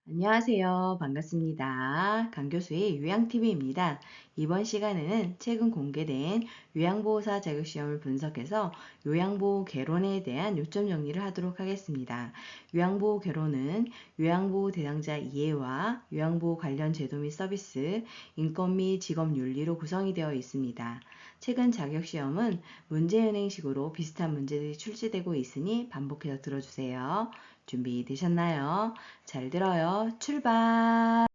안녕하세요. 반갑습니다. 강교수의 요양TV입니다. 이번 시간에는 최근 공개된 요양보호사 자격시험을 분석해서 요양보호 개론에 대한 요점 정리를 하도록 하겠습니다. 요양보호 개론은 요양보호 대상자 이해와 요양보호 관련 제도 및 서비스, 인권 및 직업 윤리로 구성이 되어 있습니다. 최근 자격시험은 문제은행식으로 비슷한 문제들이 출제되고 있으니 반복해서 들어주세요. 준비되셨나요? 잘 들어요. 출발!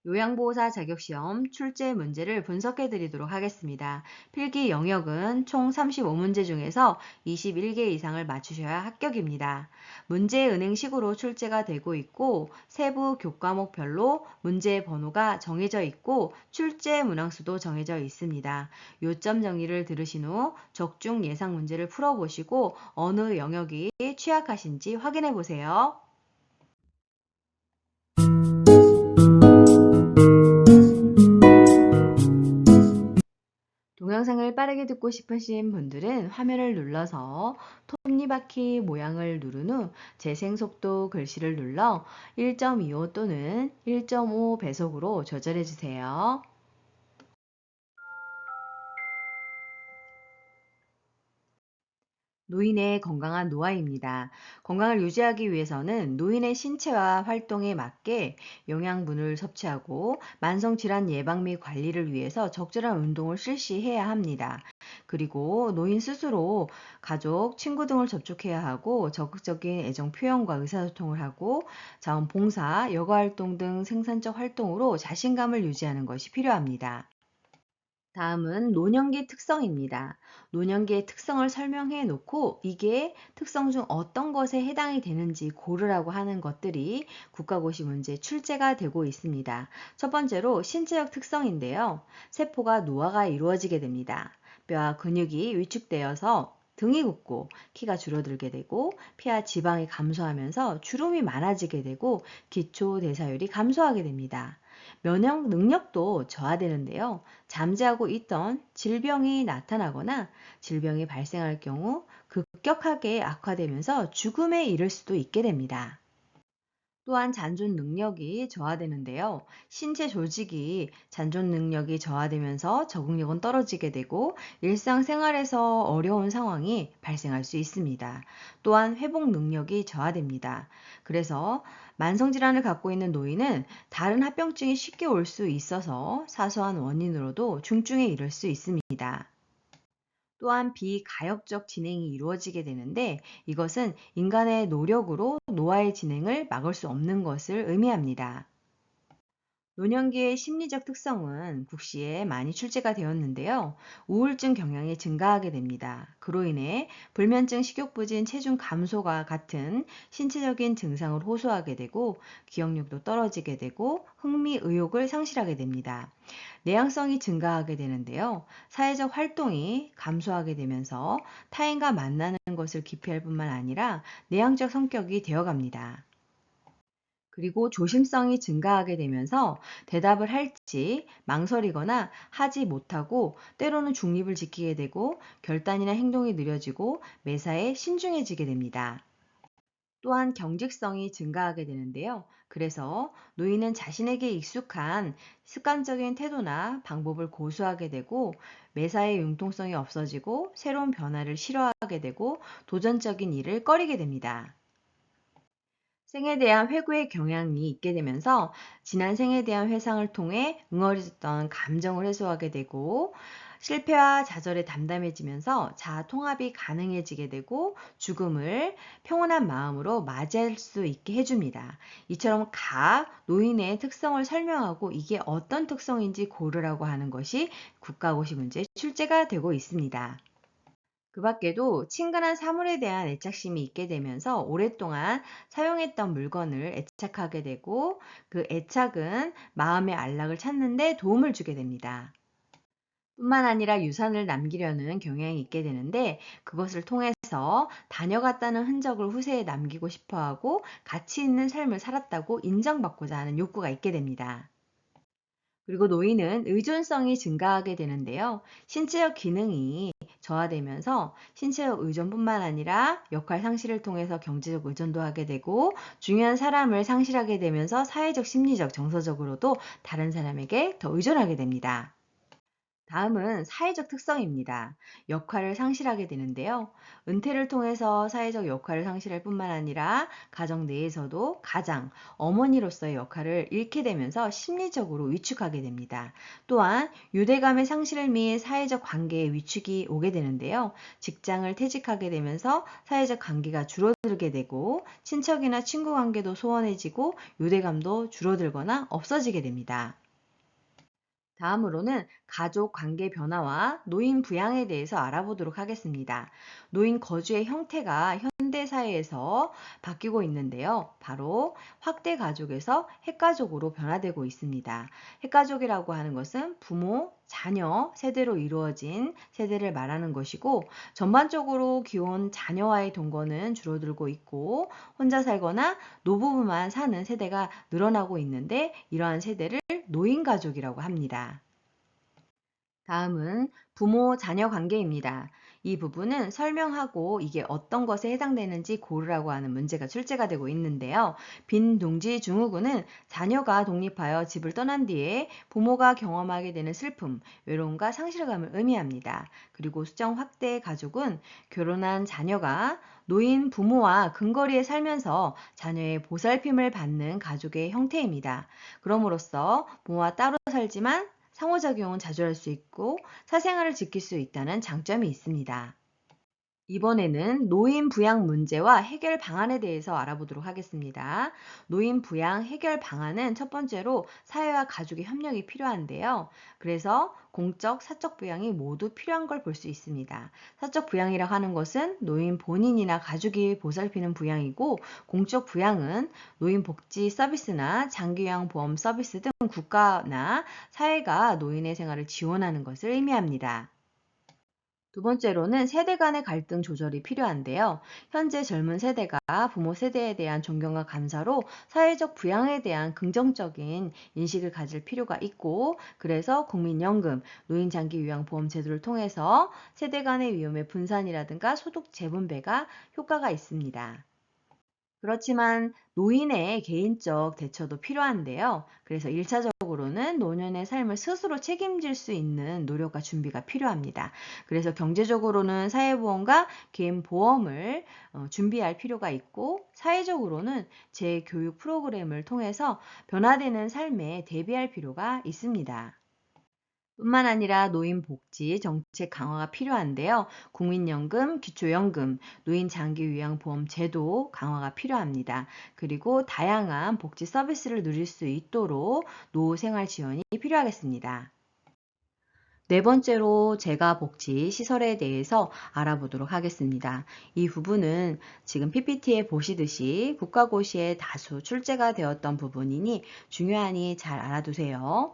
요양보호사 자격시험 출제 문제를 분석해 드리도록 하겠습니다. 필기 영역은 총 35문제 중에서 21개 이상을 맞추셔야 합격입니다. 문제 은행식으로 출제가 되고 있고 세부 교과목별로 문제 번호가 정해져 있고 출제 문항수도 정해져 있습니다. 요점 정리를 들으신 후 적중 예상 문제를 풀어보시고 어느 영역이 취약하신지 확인해 보세요. 동영상을 빠르게 듣고 싶으신 분들은 화면을 눌러서 톱니바퀴 모양을 누른 후 재생속도 글씨를 눌러 1.25 또는 1.5 배속으로 조절해 주세요. 노인의 건강한 노화입니다. 건강을 유지하기 위해서는 노인의 신체와 활동에 맞게 영양분을 섭취하고 만성질환 예방 및 관리를 위해서 적절한 운동을 실시해야 합니다. 그리고 노인 스스로 가족, 친구 등을 접촉해야 하고 적극적인 애정 표현과 의사소통을 하고 자원봉사, 여가활동 등 생산적 활동으로 자신감을 유지하는 것이 필요합니다. 다음은 노년기 특성입니다. 노년기의 특성을 설명해 놓고 이게 특성 중 어떤 것에 해당이 되는지 고르라고 하는 것들이 국가고시 문제 출제가 되고 있습니다. 첫 번째로 신체적 특성인데요. 세포가 노화가 이루어지게 됩니다. 뼈와 근육이 위축되어서 등이 굳고 키가 줄어들게 되고 피와 지방이 감소하면서 주름이 많아지게 되고 기초 대사율이 감소하게 됩니다. 면역 능력도 저하되는데요. 잠재하고 있던 질병이 나타나거나 질병이 발생할 경우 급격하게 악화되면서 죽음에 이를 수도 있게 됩니다. 또한 잔존 능력이 저하되는데요. 신체 조직이 잔존 능력이 저하되면서 적응력은 떨어지게 되고 일상생활에서 어려운 상황이 발생할 수 있습니다. 또한 회복 능력이 저하됩니다. 그래서 만성질환을 갖고 있는 노인은 다른 합병증이 쉽게 올 수 있어서 사소한 원인으로도 중증에 이를 수 있습니다. 또한 비가역적 진행이 이루어지게 되는데 이것은 인간의 노력으로 노화의 진행을 막을 수 없는 것을 의미합니다. 노년기의 심리적 특성은 국시에 많이 출제가 되었는데요. 우울증 경향이 증가하게 됩니다. 그로 인해 불면증, 식욕부진, 체중 감소가 같은 신체적인 증상을 호소하게 되고 기억력도 떨어지게 되고 흥미, 의욕을 상실하게 됩니다. 내향성이 증가하게 되는데요. 사회적 활동이 감소하게 되면서 타인과 만나는 것을 기피할 뿐만 아니라 내향적 성격이 되어갑니다. 그리고 조심성이 증가하게 되면서 대답을 할지 망설이거나 하지 못하고 때로는 중립을 지키게 되고 결단이나 행동이 느려지고 매사에 신중해지게 됩니다. 또한 경직성이 증가하게 되는데요. 그래서 노인은 자신에게 익숙한 습관적인 태도나 방법을 고수하게 되고 매사에 융통성이 없어지고 새로운 변화를 싫어하게 되고 도전적인 일을 꺼리게 됩니다. 생에 대한 회고의 경향이 있게 되면서 지난 생에 대한 회상을 통해 응어리졌던 감정을 해소하게 되고 실패와 좌절에 담담해지면서 자아 통합이 가능해지게 되고 죽음을 평온한 마음으로 맞이할 수 있게 해줍니다. 이처럼 각 노인의 특성을 설명하고 이게 어떤 특성인지 고르라고 하는 것이 국가고시 문제 출제가 되고 있습니다. 그 밖에도 친근한 사물에 대한 애착심이 있게 되면서 오랫동안 사용했던 물건을 애착하게 되고 그 애착은 마음의 안락을 찾는 데 도움을 주게 됩니다. 뿐만 아니라 유산을 남기려는 경향이 있게 되는데 그것을 통해서 다녀갔다는 흔적을 후세에 남기고 싶어 하고 가치 있는 삶을 살았다고 인정받고자 하는 욕구가 있게 됩니다. 그리고 노인은 의존성이 증가하게 되는데요. 신체적 기능이 저하되면서 신체적 의존뿐만 아니라 역할 상실을 통해서 경제적 의존도 하게 되고 중요한 사람을 상실하게 되면서 사회적, 심리적, 정서적으로도 다른 사람에게 더 의존하게 됩니다. 다음은 사회적 특성입니다. 역할을 상실하게 되는데요. 은퇴를 통해서 사회적 역할을 상실할 뿐만 아니라 가정 내에서도 가장, 어머니로서의 역할을 잃게 되면서 심리적으로 위축하게 됩니다. 또한 유대감의 상실 및 사회적 관계의 위축이 오게 되는데요. 직장을 퇴직하게 되면서 사회적 관계가 줄어들게 되고 친척이나 친구 관계도 소원해지고 유대감도 줄어들거나 없어지게 됩니다. 다음으로는 가족 관계 변화와 노인 부양에 대해서 알아보도록 하겠습니다. 노인 거주의 형태가 현대 사회에서 바뀌고 있는데요. 바로 확대 가족에서 핵가족으로 변화되고 있습니다. 핵가족이라고 하는 것은 부모, 자녀, 세대로 이루어진 세대를 말하는 것이고 전반적으로 기혼 자녀와의 동거는 줄어들고 있고 혼자 살거나 노부부만 사는 세대가 늘어나고 있는데 이러한 세대를 노인가족이라고 합니다. 다음은 부모 자녀 관계입니다. 이 부분은 설명하고 이게 어떤 것에 해당되는지 고르라고 하는 문제가 출제가 되고 있는데요. 빈둥지 증후군은 자녀가 독립하여 집을 떠난 뒤에 부모가 경험하게 되는 슬픔, 외로움과 상실감을 의미합니다. 그리고 수정 확대 가족은 결혼한 자녀가 노인 부모와 근거리에 살면서 자녀의 보살핌을 받는 가족의 형태입니다. 그럼으로써 부모와 따로 살지만 상호작용은 자주 할 수 있고 사생활을 지킬 수 있다는 장점이 있습니다. 이번에는 노인 부양 문제와 해결 방안에 대해서 알아보도록 하겠습니다. 노인 부양 해결 방안은 첫 번째로 사회와 가족의 협력이 필요한데요. 그래서 공적, 사적 부양이 모두 필요한 걸 볼 수 있습니다. 사적 부양이라고 하는 것은 노인 본인이나 가족이 보살피는 부양이고 공적 부양은 노인 복지 서비스나 장기요양 보험 서비스 등 국가나 사회가 노인의 생활을 지원하는 것을 의미합니다. 두 번째로는 세대 간의 갈등 조절이 필요한데요. 현재 젊은 세대가 부모 세대에 대한 존경과 감사로 사회적 부양에 대한 긍정적인 인식을 가질 필요가 있고, 그래서 국민연금, 노인장기요양보험 제도를 통해서 세대 간의 위험의 분산이라든가 소득 재분배가 효과가 있습니다. 그렇지만 노인의 개인적 대처도 필요한데요. 그래서 1차적으로는 노년의 삶을 스스로 책임질 수 있는 노력과 준비가 필요합니다. 그래서 경제적으로는 사회보험과 개인보험을 준비할 필요가 있고 사회적으로는 재교육 프로그램을 통해서 변화되는 삶에 대비할 필요가 있습니다. 뿐만 아니라 노인 복지 정책 강화가 필요한데요. 국민연금, 기초연금, 노인 장기요양보험 제도 강화가 필요합니다. 그리고 다양한 복지 서비스를 누릴 수 있도록 노후 생활 지원이 필요하겠습니다. 네 번째로 재가복지 시설에 대해서 알아보도록 하겠습니다. 이 부분은 지금 PPT에 보시듯이 국가고시에 다수 출제가 되었던 부분이니 중요하니 잘 알아두세요.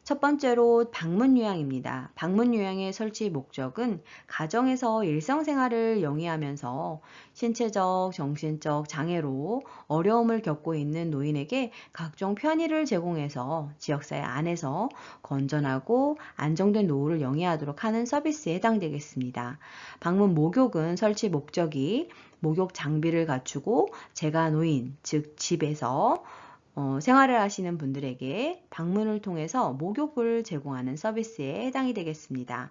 첫 번째로 방문 요양입니다. 방문 요양의 설치 목적은 가정에서 일상생활을 영위하면서 신체적, 정신적 장애로 어려움을 겪고 있는 노인에게 각종 편의를 제공해서 지역사회 안에서 건전하고 안정된 노후를 영위하도록 하는 서비스에 해당되겠습니다. 방문 목욕은 설치 목적이 목욕 장비를 갖추고 재가 노인, 즉 집에서 생활을 하시는 분들에게 방문을 통해서 목욕을 제공하는 서비스에 해당이 되겠습니다.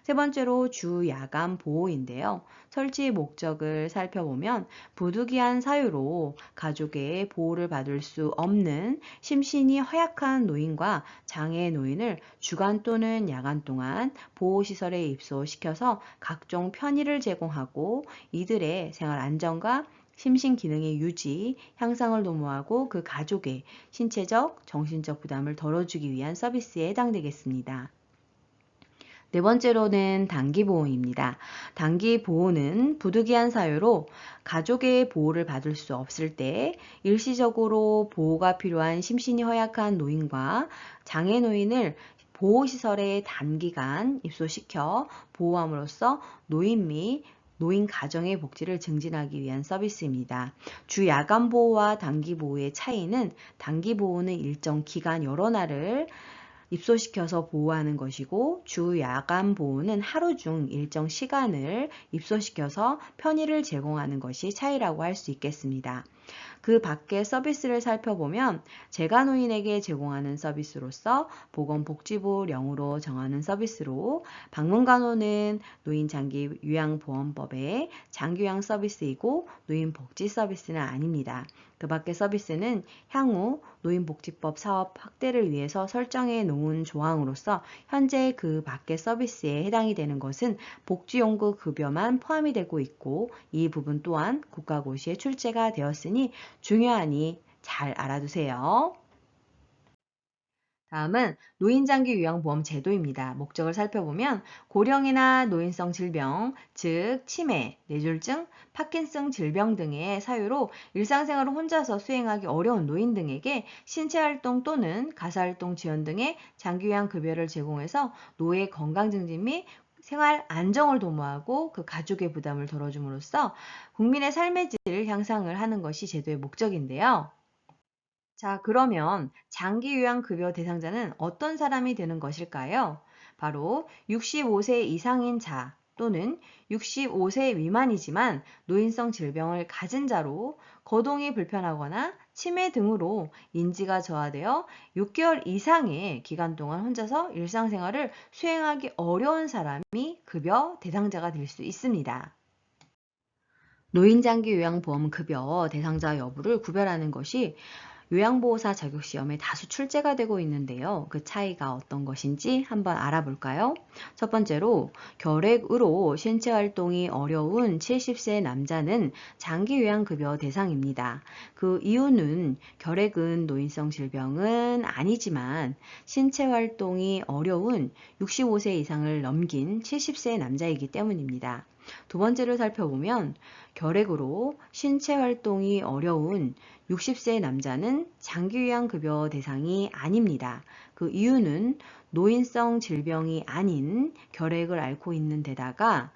세 번째로 주 야간 보호인데요. 설치 목적을 살펴보면 부득이한 사유로 가족의 보호를 받을 수 없는 심신이 허약한 노인과 장애 노인을 주간 또는 야간 동안 보호시설에 입소시켜서 각종 편의를 제공하고 이들의 생활 안정과 심신 기능의 유지, 향상을 도모하고 그 가족의 신체적, 정신적 부담을 덜어주기 위한 서비스에 해당되겠습니다. 네 번째로는 단기보호입니다. 단기보호는 부득이한 사유로 가족의 보호를 받을 수 없을 때 일시적으로 보호가 필요한 심신이 허약한 노인과 장애 노인을 보호시설에 단기간 입소시켜 보호함으로써 노인 및 노인 가정의 복지를 증진하기 위한 서비스입니다. 주 야간 보호와 단기 보호의 차이는 단기 보호는 일정 기간 여러 날을 입소시켜서 보호하는 것이고 주 야간 보호는 하루 중 일정 시간을 입소시켜서 편의를 제공하는 것이 차이라고 할 수 있겠습니다. 그 밖의 서비스를 살펴보면 재가노인에게 제공하는 서비스로서 보건복지부령으로 정하는 서비스로 방문간호는 노인장기요양보험법의 장기요양 서비스이고 노인복지 서비스는 아닙니다. 그 밖의 서비스는 향후 노인복지법 사업 확대를 위해서 설정해 놓은 조항으로서 현재 그 밖의 서비스에 해당이 되는 것은 복지용구 급여만 포함이 되고 있고 이 부분 또한 국가고시에 출제가 되었으니 중요하니 잘 알아두세요. 다음은 노인장기요양보험 제도입니다. 목적을 살펴보면 고령이나 노인성 질병, 즉 치매, 뇌졸중, 파킨슨 질병 등의 사유로 일상생활을 혼자서 수행하기 어려운 노인 등에게 신체활동 또는 가사활동 지원 등의 장기요양급여를 제공해서 노의 건강 증진 및 생활 안정을 도모하고 그 가족의 부담을 덜어줌으로써 국민의 삶의 질을 향상을 하는 것이 제도의 목적인데요. 자, 그러면 장기요양급여 대상자는 어떤 사람이 되는 것일까요? 바로 65세 이상인 자 또는 65세 미만이지만 노인성 질병을 가진 자로 거동이 불편하거나 치매 등으로 인지가 저하되어 6개월 이상의 기간 동안 혼자서 일상생활을 수행하기 어려운 사람이 급여 대상자가 될 수 있습니다. 노인장기요양보험급여 대상자 여부를 구별하는 것이 요양보호사 자격시험에 다수 출제가 되고 있는데요. 그 차이가 어떤 것인지 한번 알아볼까요? 첫 번째로 결핵으로 신체활동이 어려운 70세 남자는 장기요양급여 대상입니다. 그 이유는 결핵은 노인성 질병은 아니지만 신체활동이 어려운 65세 이상을 넘긴 70세 남자이기 때문입니다. 두 번째로 살펴보면 결핵으로 신체활동이 어려운 60세 남자는 장기요양급여 대상이 아닙니다. 그 이유는 노인성 질병이 아닌 결핵을 앓고 있는 데다가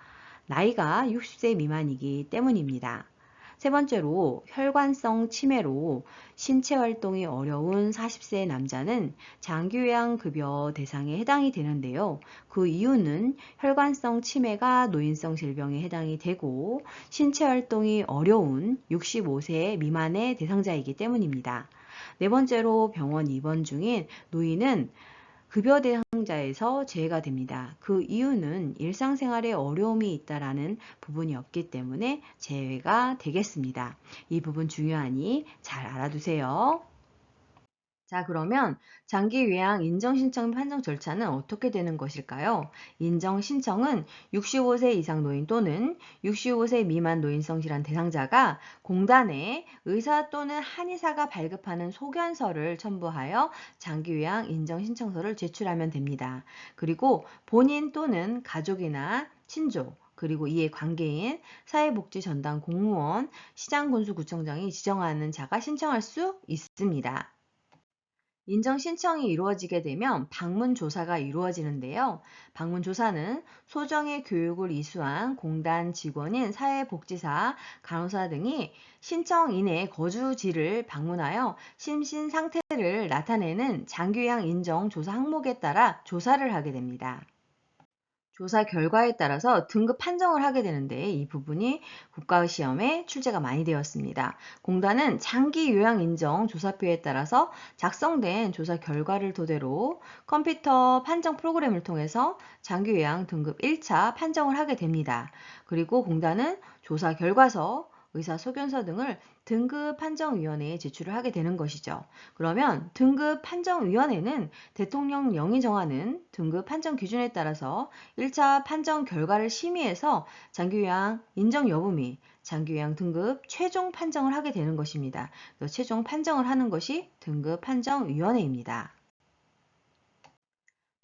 나이가 60세 미만이기 때문입니다. 세 번째로 혈관성 치매로 신체활동이 어려운 40세 남자는 장기요양급여 대상에 해당이 되는데요. 그 이유는 혈관성 치매가 노인성 질병에 해당이 되고 신체활동이 어려운 65세 미만의 대상자이기 때문입니다. 네 번째로 병원 입원 중인 노인은 급여 대상자에서 제외가 됩니다. 그 이유는 일상생활에 어려움이 있다라는 부분이 없기 때문에 제외가 되겠습니다. 이 부분 중요하니 잘 알아두세요. 자, 그러면 장기요양 인정신청 판정 절차는 어떻게 되는 것일까요? 인정신청은 65세 이상 노인 또는 65세 미만 노인성 질환 대상자가 공단에 의사 또는 한의사가 발급하는 소견서를 첨부하여 장기요양 인정신청서를 제출하면 됩니다. 그리고 본인 또는 가족이나 친족, 그리고 이에 관계인 사회복지전담 공무원, 시장군수구청장이 지정하는 자가 신청할 수 있습니다. 인정 신청이 이루어지게 되면 방문 조사가 이루어지는데요. 방문 조사는 소정의 교육을 이수한 공단 직원인 사회복지사, 간호사 등이 신청인의 거주지를 방문하여 심신 상태를 나타내는 장기요양 인정 조사 항목에 따라 조사를 하게 됩니다. 조사 결과에 따라서 등급 판정을 하게 되는데 이 부분이 국가시험에 출제가 많이 되었습니다. 공단은 장기 요양 인정 조사표에 따라서 작성된 조사 결과를 토대로 컴퓨터 판정 프로그램을 통해서 장기 요양 등급 1차 판정을 하게 됩니다. 그리고 공단은 조사 결과서, 의사소견서 등을 등급판정위원회에 제출을 하게 되는 것이죠. 그러면 등급판정위원회는 대통령령이 정하는 등급판정 기준에 따라서 1차 판정 결과를 심의해서 장기요양 인정 여부 및 장기요양 등급 최종 판정을 하게 되는 것입니다. 최종 판정을 하는 것이 등급판정위원회입니다.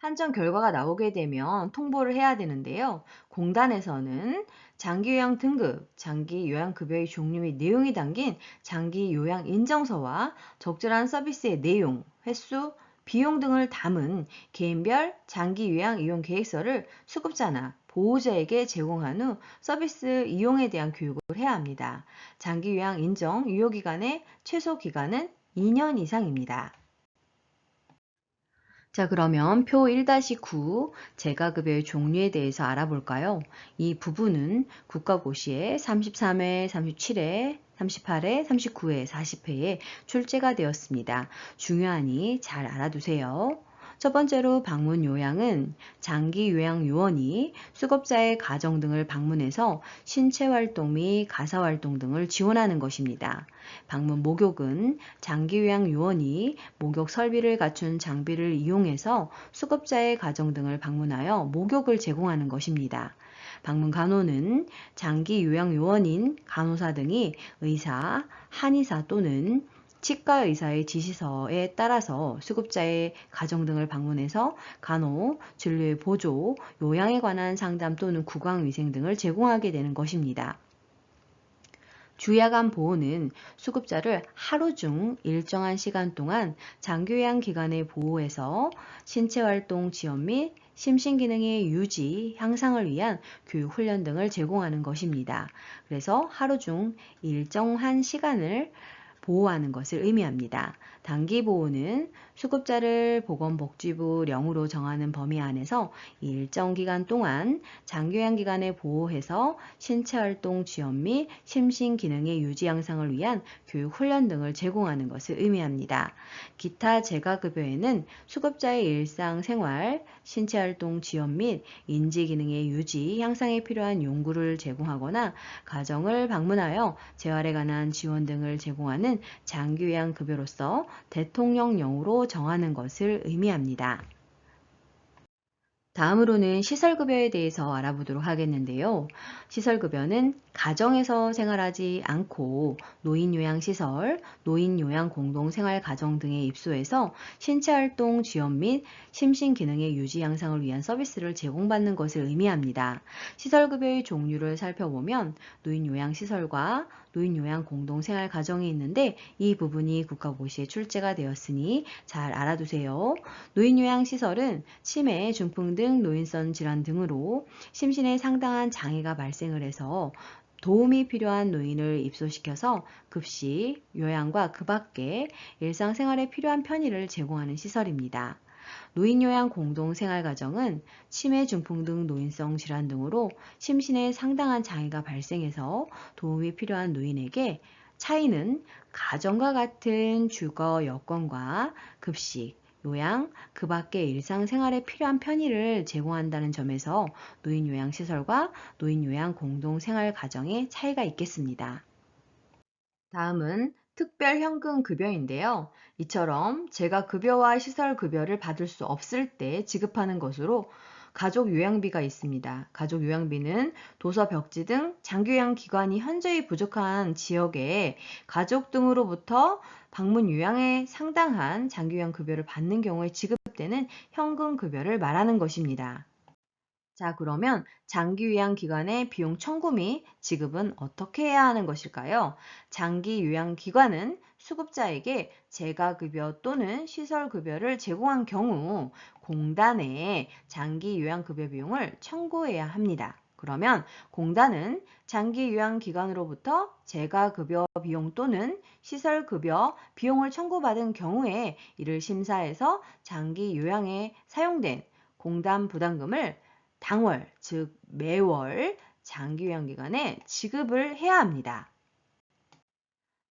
판정 결과가 나오게 되면 통보를 해야 되는데요. 공단에서는 장기요양 등급, 장기요양급여의 종류 및 내용이 담긴 장기요양 인정서와 적절한 서비스의 내용, 횟수, 비용 등을 담은 개인별 장기요양 이용 계획서를 수급자나 보호자에게 제공한 후 서비스 이용에 대한 교육을 해야 합니다. 장기요양 인정 유효기간의 최소 기간은 2년 이상입니다. 자, 그러면 표 1-9 재가급여의 종류에 대해서 알아볼까요? 이 부분은 국가고시에 33회, 37회, 38회, 39회, 40회에 출제가 되었습니다. 중요하니 잘 알아두세요. 첫 번째로 방문 요양은 장기 요양 요원이 수급자의 가정 등을 방문해서 신체 활동 및 가사 활동 등을 지원하는 것입니다. 방문 목욕은 장기 요양 요원이 목욕 설비를 갖춘 장비를 이용해서 수급자의 가정 등을 방문하여 목욕을 제공하는 것입니다. 방문 간호는 장기 요양 요원인 간호사 등이 의사, 한의사 또는 치과 의사의 지시서에 따라서 수급자의 가정 등을 방문해서 간호, 진료의 보조, 요양에 관한 상담 또는 구강위생 등을 제공하게 되는 것입니다. 주야간 보호는 수급자를 하루 중 일정한 시간 동안 장기요양 기간에 보호해서 신체활동 지원 및 심신기능의 유지, 향상을 위한 교육 훈련 등을 제공하는 것입니다. 그래서 하루 중 일정한 시간을 보호하는 것을 의미합니다. 단기 보호는 수급자를 보건복지부령으로 정하는 범위 안에서 일정 기간 동안 장기요양 기간에 보호해서 신체활동 지원 및 심신기능의 유지 향상을 위한 교육 훈련 등을 제공하는 것을 의미합니다. 기타 재가급여에는 수급자의 일상생활, 신체활동 지원 및 인지기능의 유지, 향상에 필요한 용구를 제공하거나 가정을 방문하여 재활에 관한 지원 등을 제공하는 장기요양 급여로서 대통령령으로 정하는 것을 의미합니다. 다음으로는 시설급여에 대해서 알아보도록 하겠는데요. 시설급여는 가정에서 생활하지 않고 노인요양시설, 노인요양공동생활가정 등에 입소해서 신체활동 지원 및 심신기능의 유지 향상을 위한 서비스를 제공받는 것을 의미합니다. 시설급여의 종류를 살펴보면 노인요양시설과 노인요양공동생활가정이 있는데 이 부분이 국가고시에 출제가 되었으니 잘 알아두세요. 노인요양시설은 치매, 중풍 등 노인성 질환 등으로 심신에 상당한 장애가 발생을 해서 도움이 필요한 노인을 입소시켜서 급식, 요양과 그 밖에 일상생활에 필요한 편의를 제공하는 시설입니다. 노인요양 공동생활가정은 치매, 중풍 등 노인성 질환 등으로 심신에 상당한 장애가 발생해서 도움이 필요한 노인에게 차이는 가정과 같은 주거 여건과 급식, 요양, 그 밖의 일상생활에 필요한 편의를 제공한다는 점에서 노인요양시설과 노인요양 공동생활가정의 차이가 있겠습니다. 다음은 특별현금급여인데요. 이처럼 제가 급여와 시설급여를 받을 수 없을 때 지급하는 것으로 가족요양비가 있습니다. 가족요양비는 도서 벽지 등 장기요양 기관이 현저히 부족한 지역에 가족 등으로부터 방문 요양에 상당한 장기요양 급여를 받는 경우에 지급되는 현금급여를 말하는 것입니다. 자, 그러면 장기 요양 기관의 비용 청구 및 지급은 어떻게 해야 하는 것일까요? 장기 요양 기관은 수급자에게 재가급여 또는 시설급여를 제공한 경우 공단에 장기 요양급여 비용을 청구해야 합니다. 그러면 공단은 장기 요양 기관으로부터 재가급여 비용 또는 시설급여 비용을 청구받은 경우에 이를 심사해서 장기 요양에 사용된 공단 부담금을 당월, 즉 매월 장기요양기관에 지급을 해야 합니다.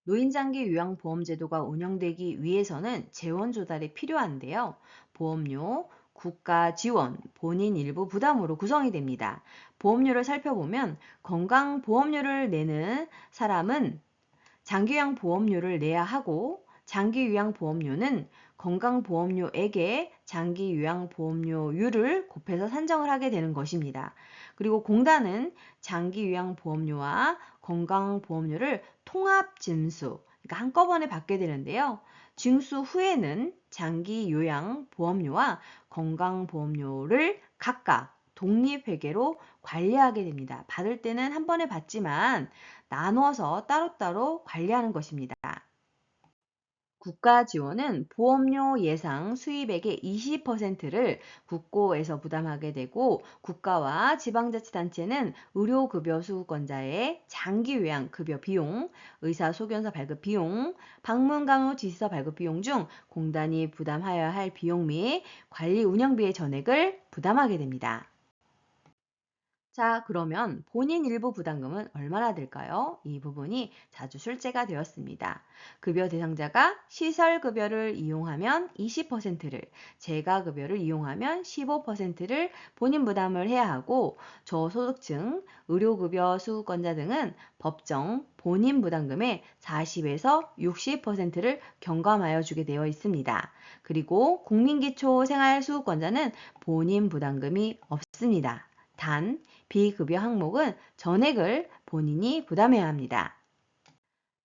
노인장기 요양보험제도가 운영되기 위해서는 재원 조달이 필요한데요. 보험료, 국가 지원, 본인 일부 부담으로 구성이 됩니다. 보험료를 살펴보면 건강보험료를 내는 사람은 장기요양보험료를 내야 하고 장기요양보험료는 건강보험료액에 장기요양보험료율을 곱해서 산정을 하게 되는 것입니다. 그리고 공단은 장기요양보험료와 건강보험료를 통합징수, 그러니까 한꺼번에 받게 되는데요. 징수 후에는 장기요양보험료와 건강보험료를 각각 독립회계로 관리하게 됩니다. 받을 때는 한 번에 받지만 나눠서 따로따로 관리하는 것입니다. 국가 지원은 보험료 예상 수입액의 20%를 국고에서 부담하게 되고 국가와 지방자치단체는 의료급여 수급권자의 장기요양급여 비용, 의사소견서 발급 비용, 방문간호 지시서 발급 비용 중 공단이 부담하여야 할 비용 및 관리 운영비의 전액을 부담하게 됩니다. 자, 그러면 본인 일부 부담금은 얼마나 될까요? 이 부분이 자주 출제가 되었습니다. 급여 대상자가 시설급여를 이용하면 20%를, 재가급여를 이용하면 15%를 본인 부담을 해야 하고 저소득층, 의료급여 수급권자 등은 법정 본인 부담금의 40에서 60%를 경감하여 주게 되어 있습니다. 그리고 국민기초생활수급권자는 본인 부담금이 없습니다. 단, 비급여 항목은 전액을 본인이 부담해야 합니다.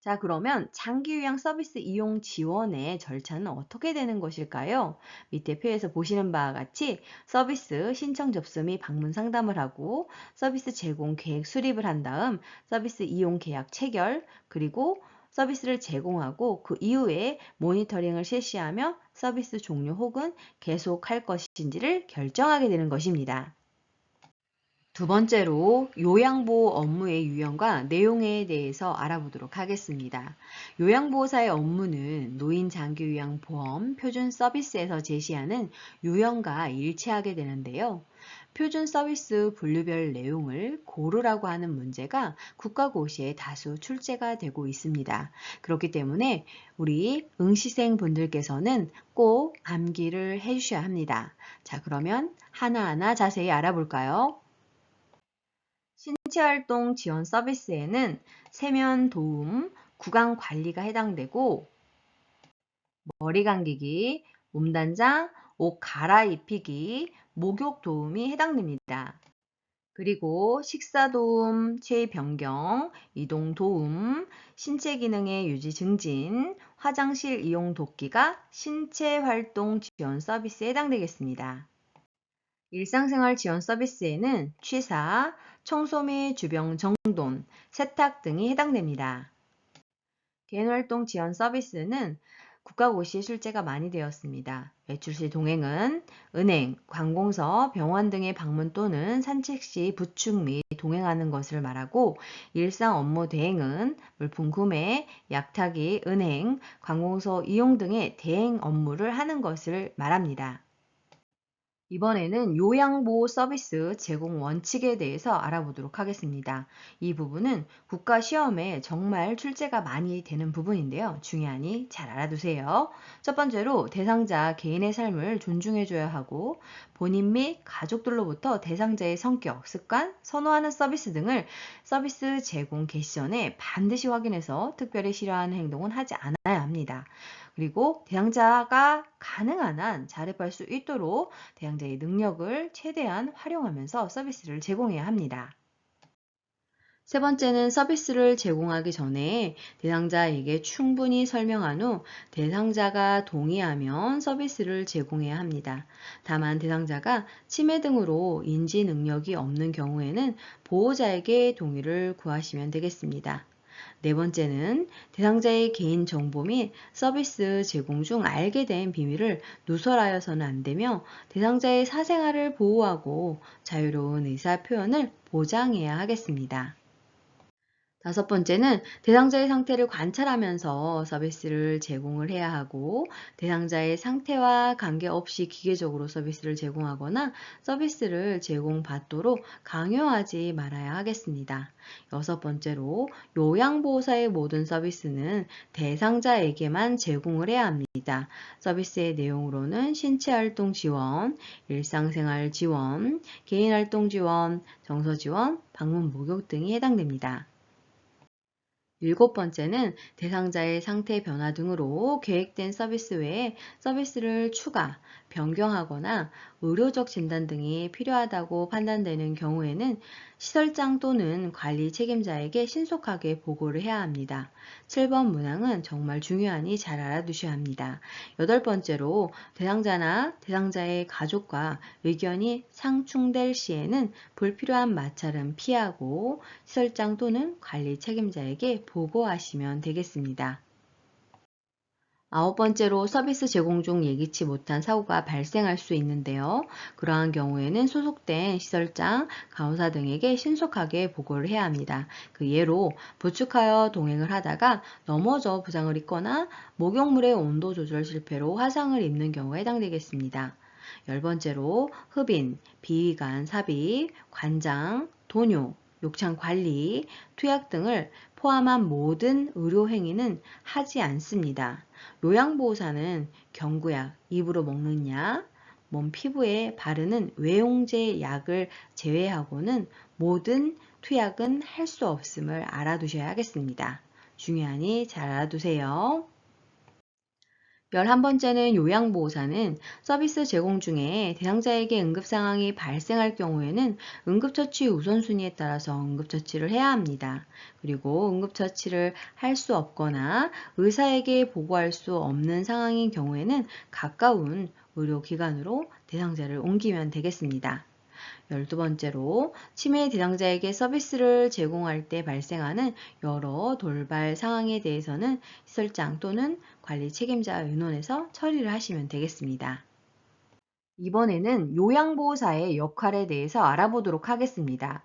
자, 그러면 장기요양 서비스 이용 지원의 절차는 어떻게 되는 것일까요? 밑에 표에서 보시는 바와 같이 서비스 신청 접수 및 방문 상담을 하고 서비스 제공 계획 수립을 한 다음 서비스 이용 계약 체결, 그리고 서비스를 제공하고 그 이후에 모니터링을 실시하며 서비스 종료 혹은 계속할 것인지를 결정하게 되는 것입니다. 두 번째로 요양보호 업무의 유형과 내용에 대해서 알아보도록 하겠습니다. 요양보호사의 업무는 노인 장기요양보험 표준 서비스에서 제시하는 유형과 일치하게 되는데요. 표준 서비스 분류별 내용을 고르라고 하는 문제가 국가고시에 다수 출제가 되고 있습니다. 그렇기 때문에 우리 응시생 분들께서는 꼭 암기를 해주셔야 합니다. 자, 그러면 하나하나 자세히 알아볼까요? 신체활동 지원 서비스에는 세면 도움, 구강 관리가 해당되고 머리 감기기, 몸단장, 옷 갈아입히기, 목욕 도움이 해당됩니다. 그리고 식사 도움, 체위 변경, 이동 도움, 신체 기능의 유지 증진, 화장실 이용 돕기가 신체 활동 지원 서비스에 해당되겠습니다. 일상생활 지원 서비스에는 취사, 청소 및 주변 정돈, 세탁 등이 해당됩니다. 개인활동 지원 서비스는 국가고시에 출제가 많이 되었습니다. 외출 시 동행은 은행, 관공서, 병원 등의 방문 또는 산책 시 부축 및 동행하는 것을 말하고 일상 업무 대행은 물품 구매, 약타기, 은행, 관공서 이용 등의 대행 업무를 하는 것을 말합니다. 이번에는 요양보호 서비스 제공 원칙에 대해서 알아보도록 하겠습니다. 이 부분은 국가시험에 정말 출제가 많이 되는 부분인데요. 중요하니 잘 알아두세요. 첫 번째로 대상자 개인의 삶을 존중해줘야 하고 본인 및 가족들로부터 대상자의 성격, 습관, 선호하는 서비스 등을 서비스 제공 개시 전에 반드시 확인해서 특별히 싫어하는 행동은 하지 않아야 합니다. 그리고 대상자가 가능한 한 자립할 수 있도록 대상자의 능력을 최대한 활용하면서 서비스를 제공해야 합니다. 세 번째는 서비스를 제공하기 전에 대상자에게 충분히 설명한 후 대상자가 동의하면 서비스를 제공해야 합니다. 다만 대상자가 치매 등으로 인지 능력이 없는 경우에는 보호자에게 동의를 구하시면 되겠습니다. 네 번째는 대상자의 개인정보 및 서비스 제공 중 알게 된 비밀을 누설하여서는 안 되며 대상자의 사생활을 보호하고 자유로운 의사 표현을 보장해야 하겠습니다. 다섯 번째는 대상자의 상태를 관찰하면서 서비스를 제공을 해야 하고 대상자의 상태와 관계없이 기계적으로 서비스를 제공하거나 서비스를 제공받도록 강요하지 말아야 하겠습니다. 여섯 번째로 요양보호사의 모든 서비스는 대상자에게만 제공을 해야 합니다. 서비스의 내용으로는 신체활동 지원, 일상생활 지원, 개인활동 지원, 정서 지원, 방문 목욕 등이 해당됩니다. 일곱 번째는 대상자의 상태 변화 등으로 계획된 서비스 외에 서비스를 추가, 변경하거나 의료적 진단 등이 필요하다고 판단되는 경우에는 시설장 또는 관리 책임자에게 신속하게 보고를 해야 합니다. 7번 문항은 정말 중요하니 잘 알아두셔야 합니다. 여덟 번째로 대상자나 대상자의 가족과 의견이 상충될 시에는 불필요한 마찰은 피하고 시설장 또는 관리 책임자에게 보고하시면 되겠습니다. 아홉 번째로 서비스 제공 중 예기치 못한 사고가 발생할 수 있는데요. 그러한 경우에는 소속된 시설장, 간호사 등에게 신속하게 보고를 해야 합니다. 그 예로 부축하여 동행을 하다가 넘어져 부상을 입거나 목욕물의 온도 조절 실패로 화상을 입는 경우에 해당되겠습니다. 열 번째로 흡인, 비위관 삽입, 관장, 도뇨, 욕창 관리, 투약 등을 포함한 모든 의료 행위는 하지 않습니다. 요양보호사는 경구약, 입으로 먹는 약, 몸 피부에 바르는 외용제 약을 제외하고는 모든 투약은 할 수 없음을 알아두셔야 하겠습니다. 중요하니 잘 알아두세요. 11번째는 요양보호사는 서비스 제공 중에 대상자에게 응급상황이 발생할 경우에는 응급처치 우선순위에 따라서 응급처치를 해야 합니다. 그리고 응급처치를 할 수 없거나 의사에게 보고할 수 없는 상황인 경우에는 가까운 의료기관으로 대상자를 옮기면 되겠습니다. 12번째로 치매 대상자에게 서비스를 제공할 때 발생하는 여러 돌발 상황에 대해서는 시설장 또는 관리 책임자와 의논해서 처리를 하시면 되겠습니다. 이번에는 요양보호사의 역할에 대해서 알아보도록 하겠습니다.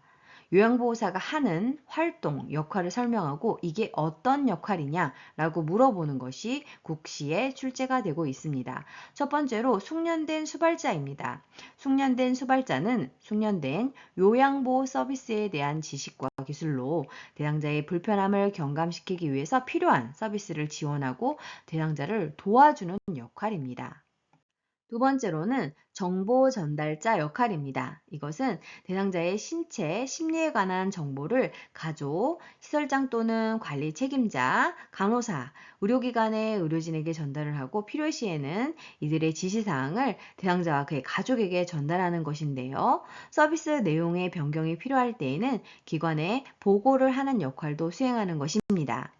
요양보호사가 하는 활동, 역할을 설명하고 이게 어떤 역할이냐라고 물어보는 것이 국시에 출제가 되고 있습니다. 첫 번째로 숙련된 수발자입니다. 숙련된 수발자는 숙련된 요양보호 서비스에 대한 지식과 기술로 대상자의 불편함을 경감시키기 위해서 필요한 서비스를 지원하고 대상자를 도와주는 역할입니다. 두 번째로는 정보 전달자 역할입니다. 이것은 대상자의 신체, 심리에 관한 정보를 가족, 시설장 또는 관리 책임자, 간호사, 의료기관의 의료진에게 전달을 하고 필요시에는 이들의 지시사항을 대상자와 그의 가족에게 전달하는 것인데요. 서비스 내용의 변경이 필요할 때에는 기관에 보고를 하는 역할도 수행하는 것입니다.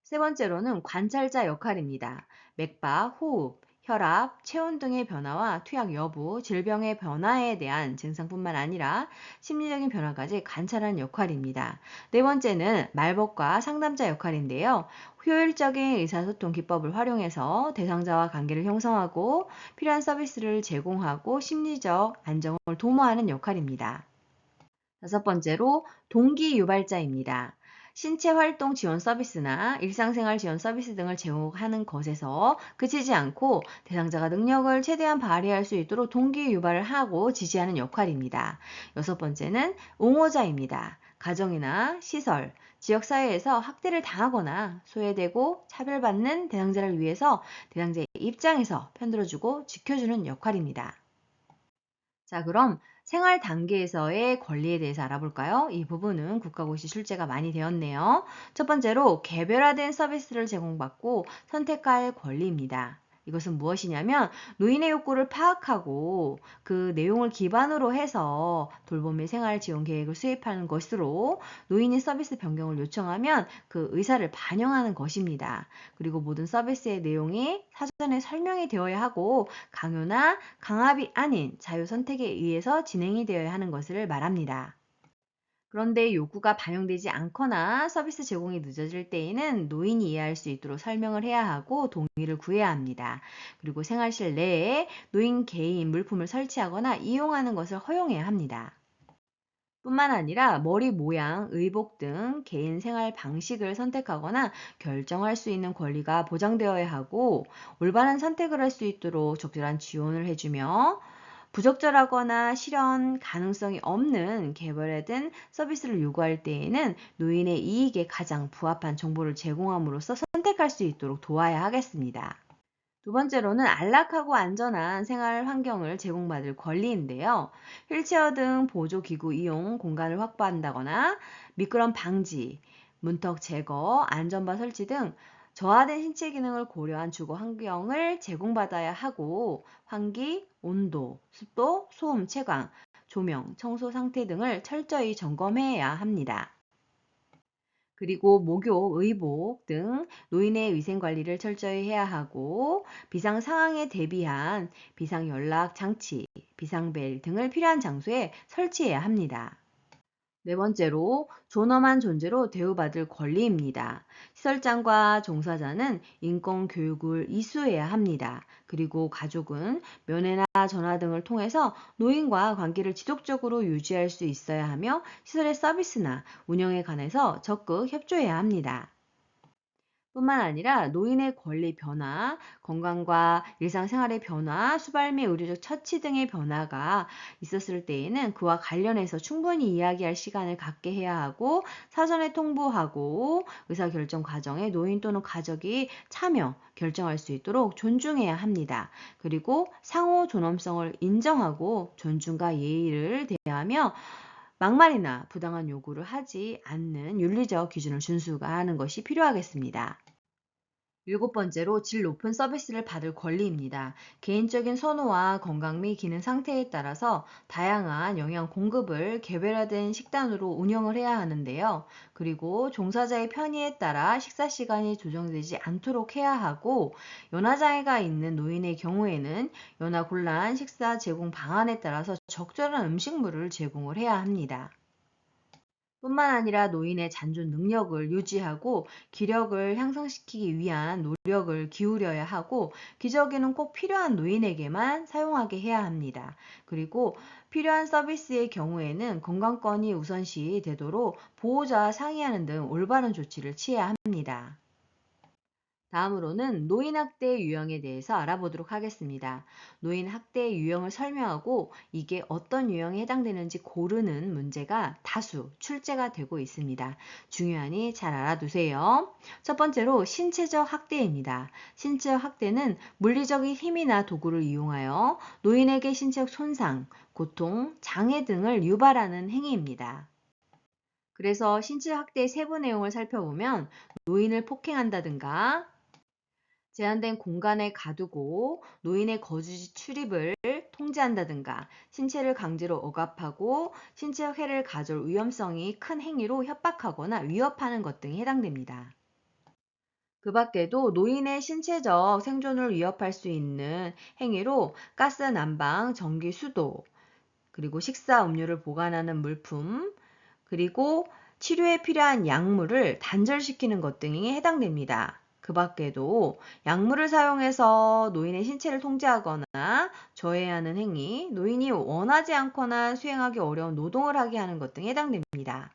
세 번째로는 관찰자 역할입니다. 맥박, 호흡, 혈압, 체온 등의 변화와 투약 여부, 질병의 변화에 대한 증상뿐만 아니라 심리적인 변화까지 관찰하는 역할입니다. 네 번째는 말벗과 상담자 역할인데요. 효율적인 의사소통 기법을 활용해서 대상자와 관계를 형성하고 필요한 서비스를 제공하고 심리적 안정을 도모하는 역할입니다. 다섯 번째로 동기 유발자입니다. 신체 활동 지원 서비스나 일상생활 지원 서비스 등을 제공하는 것에서 그치지 않고 대상자가 능력을 최대한 발휘할 수 있도록 동기 유발을 하고 지지하는 역할입니다. 여섯 번째는 옹호자입니다. 가정이나 시설, 지역사회에서 학대를 당하거나 소외되고 차별받는 대상자를 위해서 대상자의 입장에서 편들어주고 지켜주는 역할입니다. 자, 그럼 생활 단계에서의 권리에 대해서 알아볼까요? 이 부분은 국가고시 출제가 많이 되었네요. 첫 번째로 개별화된 서비스를 제공받고 선택할 권리입니다. 이것은 무엇이냐면 노인의 욕구를 파악하고 그 내용을 기반으로 해서 돌봄의 생활 지원 계획을 수립하는 것으로 노인이 서비스 변경을 요청하면 그 의사를 반영하는 것입니다. 그리고 모든 서비스의 내용이 사전에 설명이 되어야 하고 강요나 강압이 아닌 자유 선택에 의해서 진행이 되어야 하는 것을 말합니다. 그런데 요구가 반영되지 않거나 서비스 제공이 늦어질 때에는 노인이 이해할 수 있도록 설명을 해야 하고 동의를 구해야 합니다. 그리고 생활실 내에 노인 개인 물품을 설치하거나 이용하는 것을 허용해야 합니다. 뿐만 아니라 머리 모양, 의복 등 개인 생활 방식을 선택하거나 결정할 수 있는 권리가 보장되어야 하고 올바른 선택을 할 수 있도록 적절한 지원을 해주며 부적절하거나 실현 가능성이 없는 개발화된 서비스를 요구할 때에는 노인의 이익에 가장 부합한 정보를 제공함으로써 선택할 수 있도록 도와야 하겠습니다. 두 번째로는 안락하고 안전한 생활 환경을 제공받을 권리인데요. 휠체어 등 보조기구 이용 공간을 확보한다거나 미끄럼 방지, 문턱 제거, 안전바 설치 등 저하된 신체 기능을 고려한 주거 환경을 제공받아야 하고 환기, 온도, 습도, 소음, 채광, 조명, 청소 상태 등을 철저히 점검해야 합니다. 그리고 목욕, 의복 등 노인의 위생 관리를 철저히 해야 하고 비상 상황에 대비한 비상 연락 장치, 비상벨 등을 필요한 장소에 설치해야 합니다. 네 번째로 존엄한 존재로 대우받을 권리입니다. 시설장과 종사자는 인권 교육을 이수해야 합니다. 그리고 가족은 면회나 전화 등을 통해서 노인과 관계를 지속적으로 유지할 수 있어야 하며 시설의 서비스나 운영에 관해서 적극 협조해야 합니다. 뿐만 아니라 노인의 권리 변화, 건강과 일상생활의 변화, 수발 및 의료적 처치 등의 변화가 있었을 때에는 그와 관련해서 충분히 이야기할 시간을 갖게 해야 하고 사전에 통보하고 의사결정 과정에 노인 또는 가족이 참여, 결정할 수 있도록 존중해야 합니다. 그리고 상호 존엄성을 인정하고 존중과 예의를 대하며 막말이나 부당한 요구를 하지 않는 윤리적 기준을 준수하는 것이 필요하겠습니다. 일곱 번째로 질 높은 서비스를 받을 권리입니다. 개인적인 선호와 건강 및 기능 상태에 따라서 다양한 영양 공급을 개별화된 식단으로 운영을 해야 하는데요. 그리고 종사자의 편의에 따라 식사 시간이 조정되지 않도록 해야 하고, 연화장애가 있는 노인의 경우에는 연화 곤란 식사 제공 방안에 따라서 적절한 음식물을 제공을 해야 합니다. 뿐만 아니라 노인의 잔존 능력을 유지하고 기력을 향상시키기 위한 노력을 기울여야 하고, 기저귀는 꼭 필요한 노인에게만 사용하게 해야 합니다. 그리고 필요한 서비스의 경우에는 건강권이 우선시 되도록 보호자와 상의하는 등 올바른 조치를 취해야 합니다. 다음으로는 노인 학대 유형에 대해서 알아보도록 하겠습니다. 노인 학대 유형을 설명하고 이게 어떤 유형에 해당되는지 고르는 문제가 다수 출제가 되고 있습니다. 중요하니 잘 알아두세요. 첫 번째로 신체적 학대입니다. 신체적 학대는 물리적인 힘이나 도구를 이용하여 노인에게 신체적 손상, 고통, 장애 등을 유발하는 행위입니다. 그래서 신체적 학대의 세부 내용을 살펴보면 노인을 폭행한다든가 제한된 공간에 가두고 노인의 거주지 출입을 통제한다든가, 신체를 강제로 억압하고 신체적 해를 가져올 위험성이 큰 행위로 협박하거나 위협하는 것 등이 해당됩니다. 그 밖에도 노인의 신체적 생존을 위협할 수 있는 행위로 가스 난방, 전기 수도, 그리고 식사 음료를 보관하는 물품, 그리고 치료에 필요한 약물을 단절시키는 것 등이 해당됩니다. 그 밖에도 약물을 사용해서 노인의 신체를 통제하거나 저해하는 행위, 노인이 원하지 않거나 수행하기 어려운 노동을 하게 하는 것 등에 해당됩니다.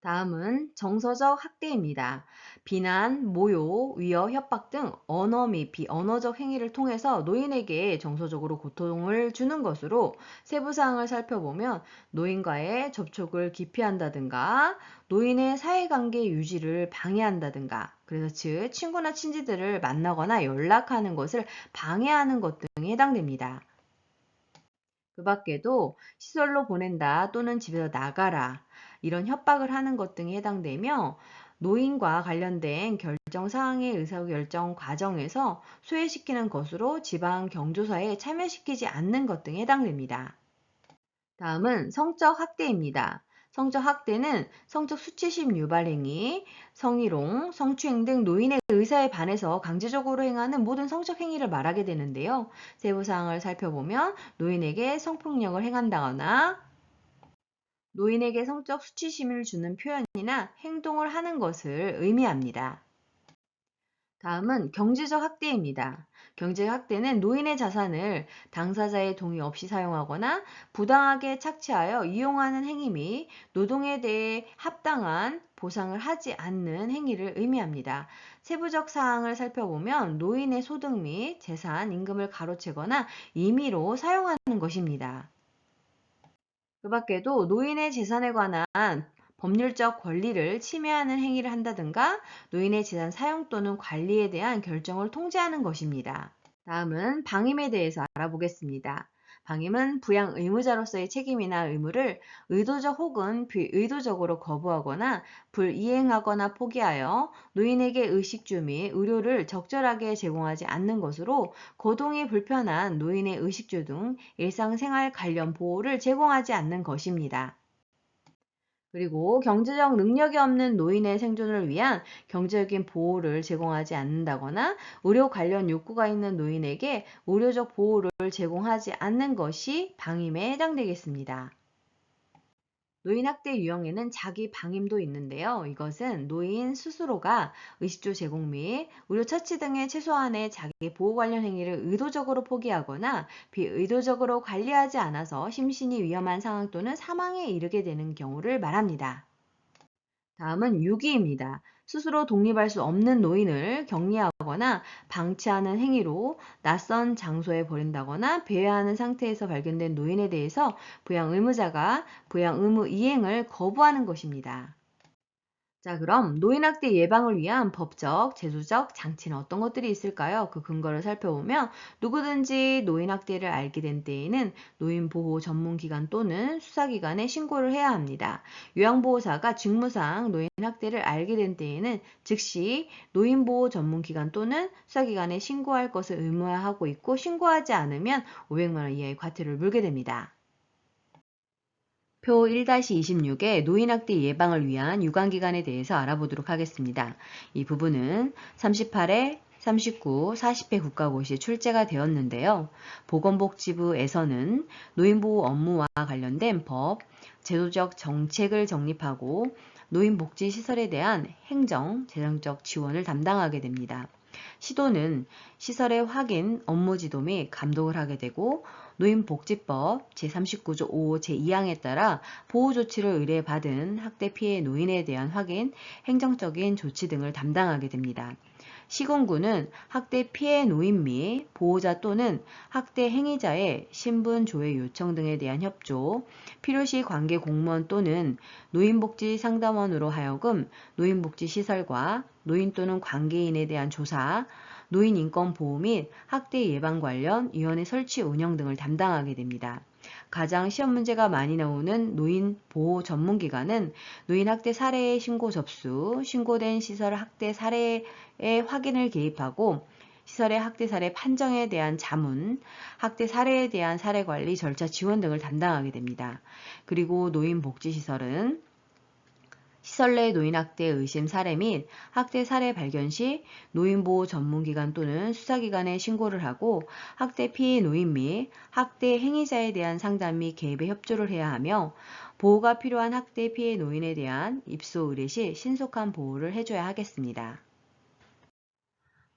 다음은 정서적 학대입니다. 비난, 모욕, 위협, 협박 등 언어 및 비언어적 행위를 통해서 노인에게 정서적으로 고통을 주는 것으로, 세부 사항을 살펴보면 노인과의 접촉을 기피한다든가 노인의 사회관계 유지를 방해한다든가, 그래서 즉 친구나 친지들을 만나거나 연락하는 것을 방해하는 것 등에 해당됩니다. 그 밖에도 시설로 보낸다 또는 집에서 나가라 이런 협박을 하는 것 등에 해당되며, 노인과 관련된 결정 사항의 의사결정 과정에서 소외시키는 것으로 지방 경조사에 참여시키지 않는 것 등에 해당됩니다. 다음은 성적 학대입니다. 성적 학대는 성적 수치심 유발 행위, 성희롱, 성추행 등 노인의 의사에 반해서 강제적으로 행하는 모든 성적 행위를 말하게 되는데요. 세부 사항을 살펴보면 노인에게 성폭력을 행한다거나 노인에게 성적 수치심을 주는 표현이나 행동을 하는 것을 의미합니다. 다음은 경제적 학대입니다. 경제적 학대는 노인의 자산을 당사자의 동의 없이 사용하거나 부당하게 착취하여 이용하는 행위 및 노동에 대해 합당한 보상을 하지 않는 행위를 의미합니다. 세부적 사항을 살펴보면 노인의 소득 및 재산, 임금을 가로채거나 임의로 사용하는 것입니다. 그 밖에도 노인의 재산에 관한 법률적 권리를 침해하는 행위를 한다든가 노인의 재산 사용 또는 관리에 대한 결정을 통제하는 것입니다. 다음은 방임에 대해서 알아보겠습니다. 방임은 부양 의무자로서의 책임이나 의무를 의도적 혹은 비의도적으로 거부하거나 불이행하거나 포기하여 노인에게 의식주 및 의료를 적절하게 제공하지 않는 것으로, 거동이 불편한 노인의 의식주 등 일상생활 관련 보호를 제공하지 않는 것입니다. 그리고 경제적 능력이 없는 노인의 생존을 위한 경제적인 보호를 제공하지 않는다거나 의료 관련 욕구가 있는 노인에게 의료적 보호를 제공하지 않는 것이 방임에 해당되겠습니다. 노인학대 유형에는 자기 방임도 있는데요. 이것은 노인 스스로가 의식주 제공 및 의료 처치 등의 최소한의 자기 보호 관련 행위를 의도적으로 포기하거나 비의도적으로 관리하지 않아서 심신이 위험한 상황 또는 사망에 이르게 되는 경우를 말합니다. 다음은 유기입니다. 스스로 독립할 수 없는 노인을 격리하거나 방치하는 행위로 낯선 장소에 버린다거나 배회하는 상태에서 발견된 노인에 대해서 부양 의무자가 부양 의무 이행을 거부하는 것입니다. 자, 그럼 노인학대 예방을 위한 법적, 제도적 장치는 어떤 것들이 있을까요? 그 근거를 살펴보면 누구든지 노인학대를 알게 된 때에는 노인보호 전문기관 또는 수사기관에 신고를 해야 합니다. 요양보호사가 직무상 노인학대를 알게 된 때에는 즉시 노인보호 전문기관 또는 수사기관에 신고할 것을 의무화하고 있고 신고하지 않으면 500만 원 이하의 과태료를 물게 됩니다. 표 1-26의 노인학대 예방을 위한 유관기관에 대해서 알아보도록 하겠습니다. 이 부분은 38회, 39, 40회 국가고시에 출제가 되었는데요. 보건복지부에서는 노인보호 업무와 관련된 법, 제도적 정책을 정립하고 노인복지시설에 대한 행정, 재정적 지원을 담당하게 됩니다. 시도는 시설의 확인, 업무 지도 및 감독을 하게 되고 노인복지법 제39조 5 제2항에 따라 보호조치를 의뢰받은 학대 피해 노인에 대한 확인, 행정적인 조치 등을 담당하게 됩니다. 시군구는 학대 피해 노인 및 보호자 또는 학대 행위자의 신분 조회 요청 등에 대한 협조, 필요시 관계 공무원 또는 노인복지 상담원으로 하여금 노인복지시설과 노인 또는 관계인에 대한 조사, 노인인권보호 및 학대 예방 관련 위원회 설치 운영 등을 담당하게 됩니다. 가장 시험 문제가 많이 나오는 노인 보호 전문기관은 노인 학대 사례의 신고 접수, 신고된 시설 학대 사례의 확인을 개입하고 시설의 학대 사례 판정에 대한 자문, 학대 사례에 대한 사례 관리 절차 지원 등을 담당하게 됩니다. 그리고 노인복지시설은 시설 내 노인학대 의심 사례 및 학대 사례 발견 시 노인보호 전문기관 또는 수사기관에 신고를 하고 학대 피해 노인 및 학대 행위자에 대한 상담 및 개입에 협조를 해야 하며 보호가 필요한 학대 피해 노인에 대한 입소 의뢰 시 신속한 보호를 해줘야 하겠습니다.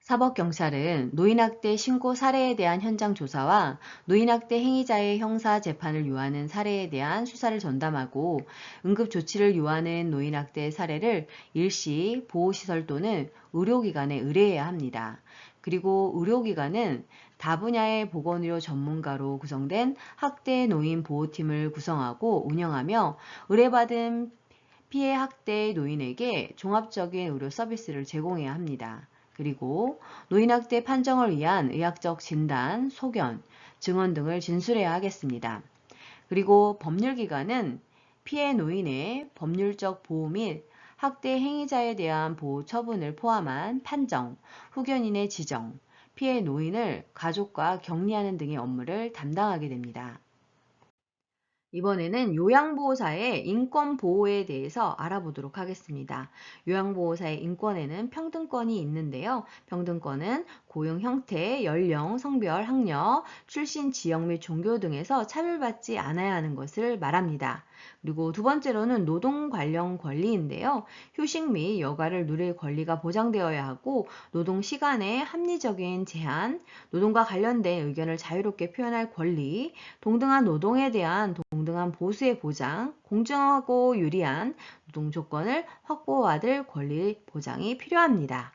사법경찰은 노인학대 신고 사례에 대한 현장 조사와 노인학대 행위자의 형사 재판을 요하는 사례에 대한 수사를 전담하고 응급조치를 요하는 노인학대 사례를 일시 보호시설 또는 의료기관에 의뢰해야 합니다. 그리고 의료기관은 다분야의 보건의료 전문가로 구성된 학대 노인 보호팀을 구성하고 운영하며 의뢰받은 피해 학대 노인에게 종합적인 의료 서비스를 제공해야 합니다. 그리고 노인학대 판정을 위한 의학적 진단, 소견, 증언 등을 진술해야 하겠습니다. 그리고 법률기관은 피해 노인의 법률적 보호 및 학대 행위자에 대한 보호 처분을 포함한 판정, 후견인의 지정, 피해 노인을 가족과 격리하는 등의 업무를 담당하게 됩니다. 이번에는 요양보호사의 인권보호에 대해서 알아보도록 하겠습니다. 요양보호사의 인권에는 평등권이 있는데요. 평등권은 고용 형태, 연령, 성별, 학력, 출신 지역 및 종교 등에서 차별받지 않아야 하는 것을 말합니다. 그리고 두 번째로는 노동 관련 권리인데요. 휴식 및 여가를 누릴 권리가 보장되어야 하고 노동 시간의 합리적인 제한, 노동과 관련된 의견을 자유롭게 표현할 권리, 동등한 노동에 대한 동등한 보수의 보장, 공정하고 유리한 노동 조건을 확보받을 권리 보장이 필요합니다.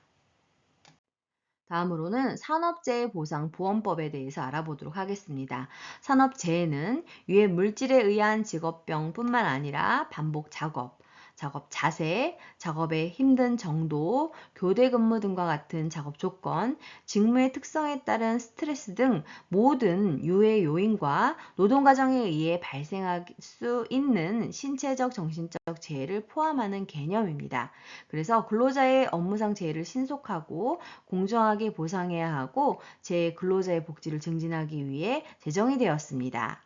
다음으로는 산업재해보상보험법에 대해서 알아보도록 하겠습니다. 산업재해는 유해 물질에 의한 직업병뿐만 아니라 반복 작업, 작업 자세, 작업의 힘든 정도, 교대 근무 등과 같은 작업 조건, 직무의 특성에 따른 스트레스 등 모든 유해 요인과 노동 과정에 의해 발생할 수 있는 신체적, 정신적 재해를 포함하는 개념입니다. 그래서 근로자의 업무상 재해를 신속하고 공정하게 보상해야 하고 근로자의 복지를 증진하기 위해 제정이 되었습니다.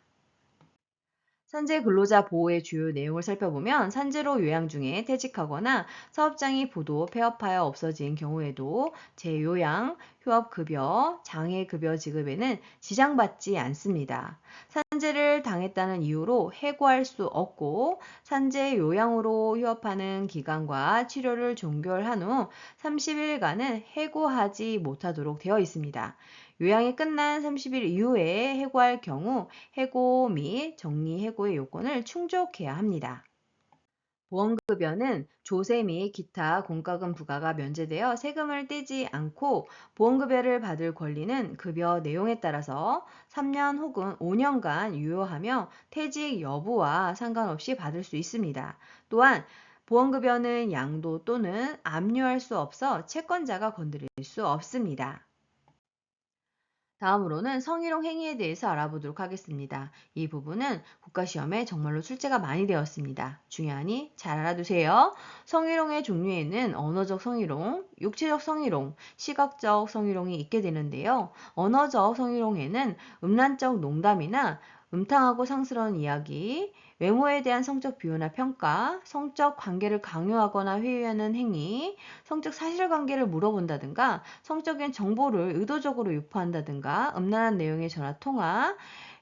산재 근로자 보호의 주요 내용을 살펴보면 산재로 요양 중에 퇴직하거나 사업장이 부도, 폐업하여 없어진 경우에도 재요양, 휴업급여, 장애급여 지급에는 지장받지 않습니다. 산재를 당했다는 이유로 해고할 수 없고 산재 요양으로 휴업하는 기간과 치료를 종결한 후 30일간은 해고하지 못하도록 되어 있습니다. 요양이 끝난 30일 이후에 해고할 경우 해고 및 정리해고의 요건을 충족해야 합니다. 보험급여는 조세 및 기타 공과금 부과가 면제되어 세금을 떼지 않고 보험급여를 받을 권리는 급여 내용에 따라서 3년 혹은 5년간 유효하며 퇴직 여부와 상관없이 받을 수 있습니다. 또한 보험급여는 양도 또는 압류할 수 없어 채권자가 건드릴 수 없습니다. 다음으로는 성희롱 행위에 대해서 알아보도록 하겠습니다. 이 부분은 국가시험에 정말로 출제가 많이 되었습니다. 중요하니 잘 알아두세요. 성희롱의 종류에는 언어적 성희롱, 육체적 성희롱, 시각적 성희롱이 있게 되는데요. 언어적 성희롱에는 음란적 농담이나 음탕하고 상스러운 이야기, 외모에 대한 성적 비호나 평가, 성적 관계를 강요하거나 회유하는 행위, 성적 사실관계를 물어본다든가, 성적인 정보를 의도적으로 유포한다든가, 음란한 내용의 전화 통화,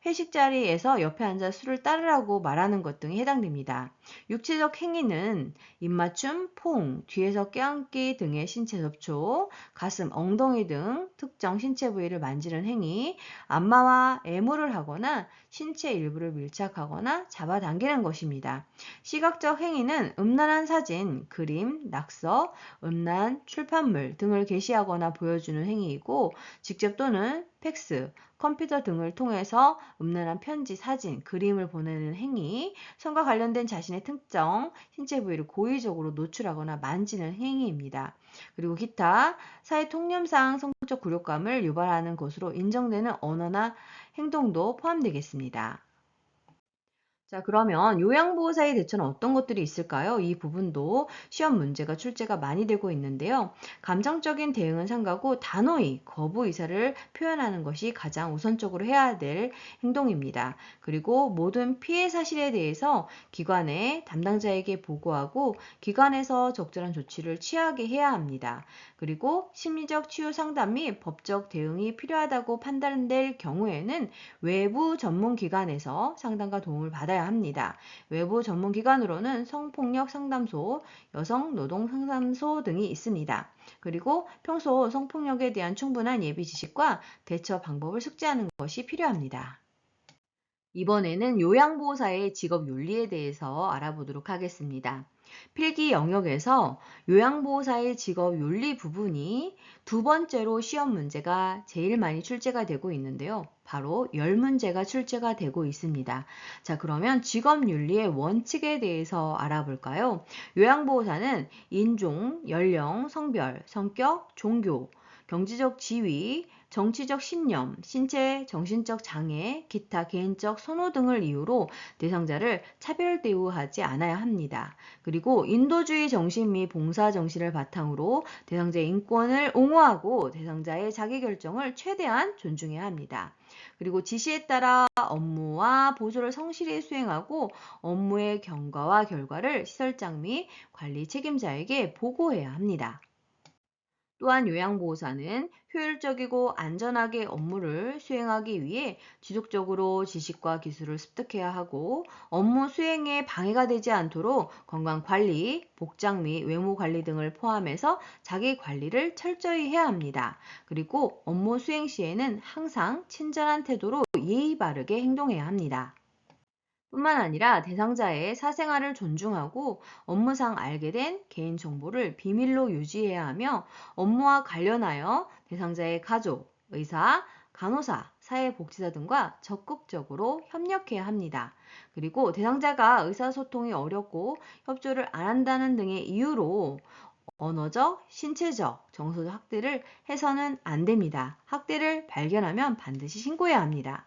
회식 자리에서 옆에 앉아 술을 따르라고 말하는 것 등에 해당됩니다. 육체적 행위는 입맞춤, 포옹, 뒤에서 껴안기 등의 신체 접촉, 가슴, 엉덩이 등 특정 신체 부위를 만지는 행위, 안마와 애무를 하거나 신체 일부를 밀착하거나 잡아당기는 것입니다. 시각적 행위는 음란한 사진, 그림, 낙서, 음란, 출판물 등을 게시하거나 보여주는 행위이고 직접 또는 팩스, 컴퓨터 등을 통해서 음란한 편지, 사진, 그림을 보내는 행위, 성과 관련된 자신의 특정 신체 부위를 고의적으로 노출하거나 만지는 행위입니다. 그리고 기타 사회 통념상 성적 굴욕감을 유발하는 것으로 인정되는 언어나 행동도 포함되겠습니다. 자, 그러면 요양보호사의 대처는 어떤 것들이 있을까요? 이 부분도 시험 문제가 출제가 많이 되고 있는데요. 감정적인 대응은 삼가고 단호히 거부 의사를 표현하는 것이 가장 우선적으로 해야 될 행동입니다. 그리고 모든 피해 사실에 대해서 기관의 담당자에게 보고하고 기관에서 적절한 조치를 취하게 해야 합니다. 그리고 심리적 치유 상담 및 법적 대응이 필요하다고 판단될 경우에는 외부 전문기관에서 상담과 도움을 받아야 합니다. 외부 전문기관으로는 성폭력 상담소, 여성노동상담소 등이 있습니다. 그리고 평소 성폭력에 대한 충분한 예비 지식과 대처 방법을 숙지하는 것이 필요합니다. 이번에는 요양보호사의 직업 윤리에 대해서 알아보도록 하겠습니다. 필기 영역에서 요양보호사의 직업 윤리 부분이 두 번째로 시험 문제가 제일 많이 출제가 되고 있는데요. 바로 10문제가 출제가 되고 있습니다. 자, 그러면 직업 윤리의 원칙에 대해서 알아볼까요? 요양보호사는 인종, 연령, 성별, 성격, 종교, 경제적 지위, 정치적 신념, 신체, 정신적 장애, 기타 개인적 선호 등을 이유로 대상자를 차별 대우하지 않아야 합니다. 그리고 인도주의 정신 및 봉사 정신을 바탕으로 대상자의 인권을 옹호하고 대상자의 자기결정을 최대한 존중해야 합니다. 그리고 지시에 따라 업무와 보조를 성실히 수행하고 업무의 경과와 결과를 시설장 및 관리 책임자에게 보고해야 합니다. 또한 요양보호사는 효율적이고 안전하게 업무를 수행하기 위해 지속적으로 지식과 기술을 습득해야 하고 업무 수행에 방해가 되지 않도록 건강관리, 복장 및 외모관리 등을 포함해서 자기관리를 철저히 해야 합니다. 그리고 업무 수행 시에는 항상 친절한 태도로 예의 바르게 행동해야 합니다. 뿐만 아니라 대상자의 사생활을 존중하고 업무상 알게 된 개인정보를 비밀로 유지해야 하며 업무와 관련하여 대상자의 가족, 의사, 간호사, 사회복지사 등과 적극적으로 협력해야 합니다. 그리고 대상자가 의사소통이 어렵고 협조를 안 한다는 등의 이유로 언어적, 신체적, 정서적 학대를 해서는 안 됩니다. 학대를 발견하면 반드시 신고해야 합니다.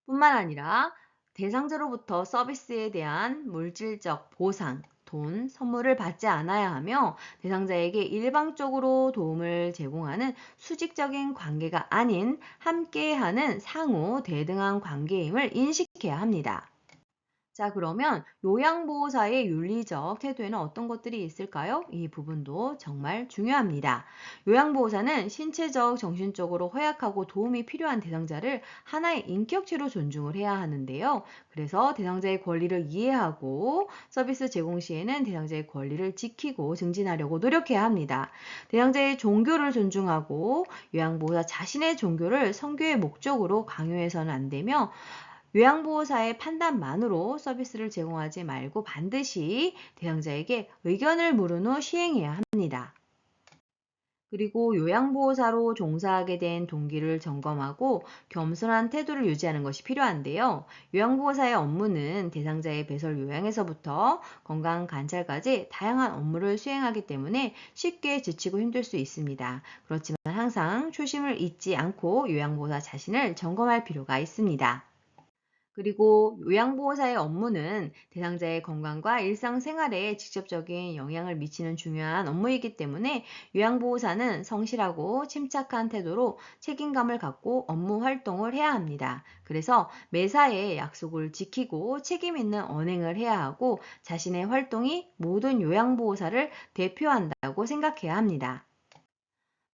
뿐만 아니라 대상자로부터 서비스에 대한 물질적 보상, 돈, 선물을 받지 않아야 하며 대상자에게 일방적으로 도움을 제공하는 수직적인 관계가 아닌 함께하는 상호 대등한 관계임을 인식해야 합니다. 자, 그러면 요양보호사의 윤리적 태도에는 어떤 것들이 있을까요? 이 부분도 정말 중요합니다. 요양보호사는 신체적, 정신적으로 허약하고 도움이 필요한 대상자를 하나의 인격체로 존중을 해야 하는데요. 그래서 대상자의 권리를 이해하고 서비스 제공 시에는 대상자의 권리를 지키고 증진하려고 노력해야 합니다. 대상자의 종교를 존중하고 요양보호사 자신의 종교를 선교의 목적으로 강요해서는 안 되며 요양보호사의 판단만으로 서비스를 제공하지 말고 반드시 대상자에게 의견을 물은 후 시행해야 합니다. 그리고 요양보호사로 종사하게 된 동기를 점검하고 겸손한 태도를 유지하는 것이 필요한데요. 요양보호사의 업무는 대상자의 배설 요양에서부터 건강 관찰까지 다양한 업무를 수행하기 때문에 쉽게 지치고 힘들 수 있습니다. 그렇지만 항상 초심을 잊지 않고 요양보호사 자신을 점검할 필요가 있습니다. 그리고 요양보호사의 업무는 대상자의 건강과 일상생활에 직접적인 영향을 미치는 중요한 업무이기 때문에 요양보호사는 성실하고 침착한 태도로 책임감을 갖고 업무 활동을 해야 합니다. 그래서 매사에 약속을 지키고 책임 있는 언행을 해야 하고 자신의 활동이 모든 요양보호사를 대표한다고 생각해야 합니다.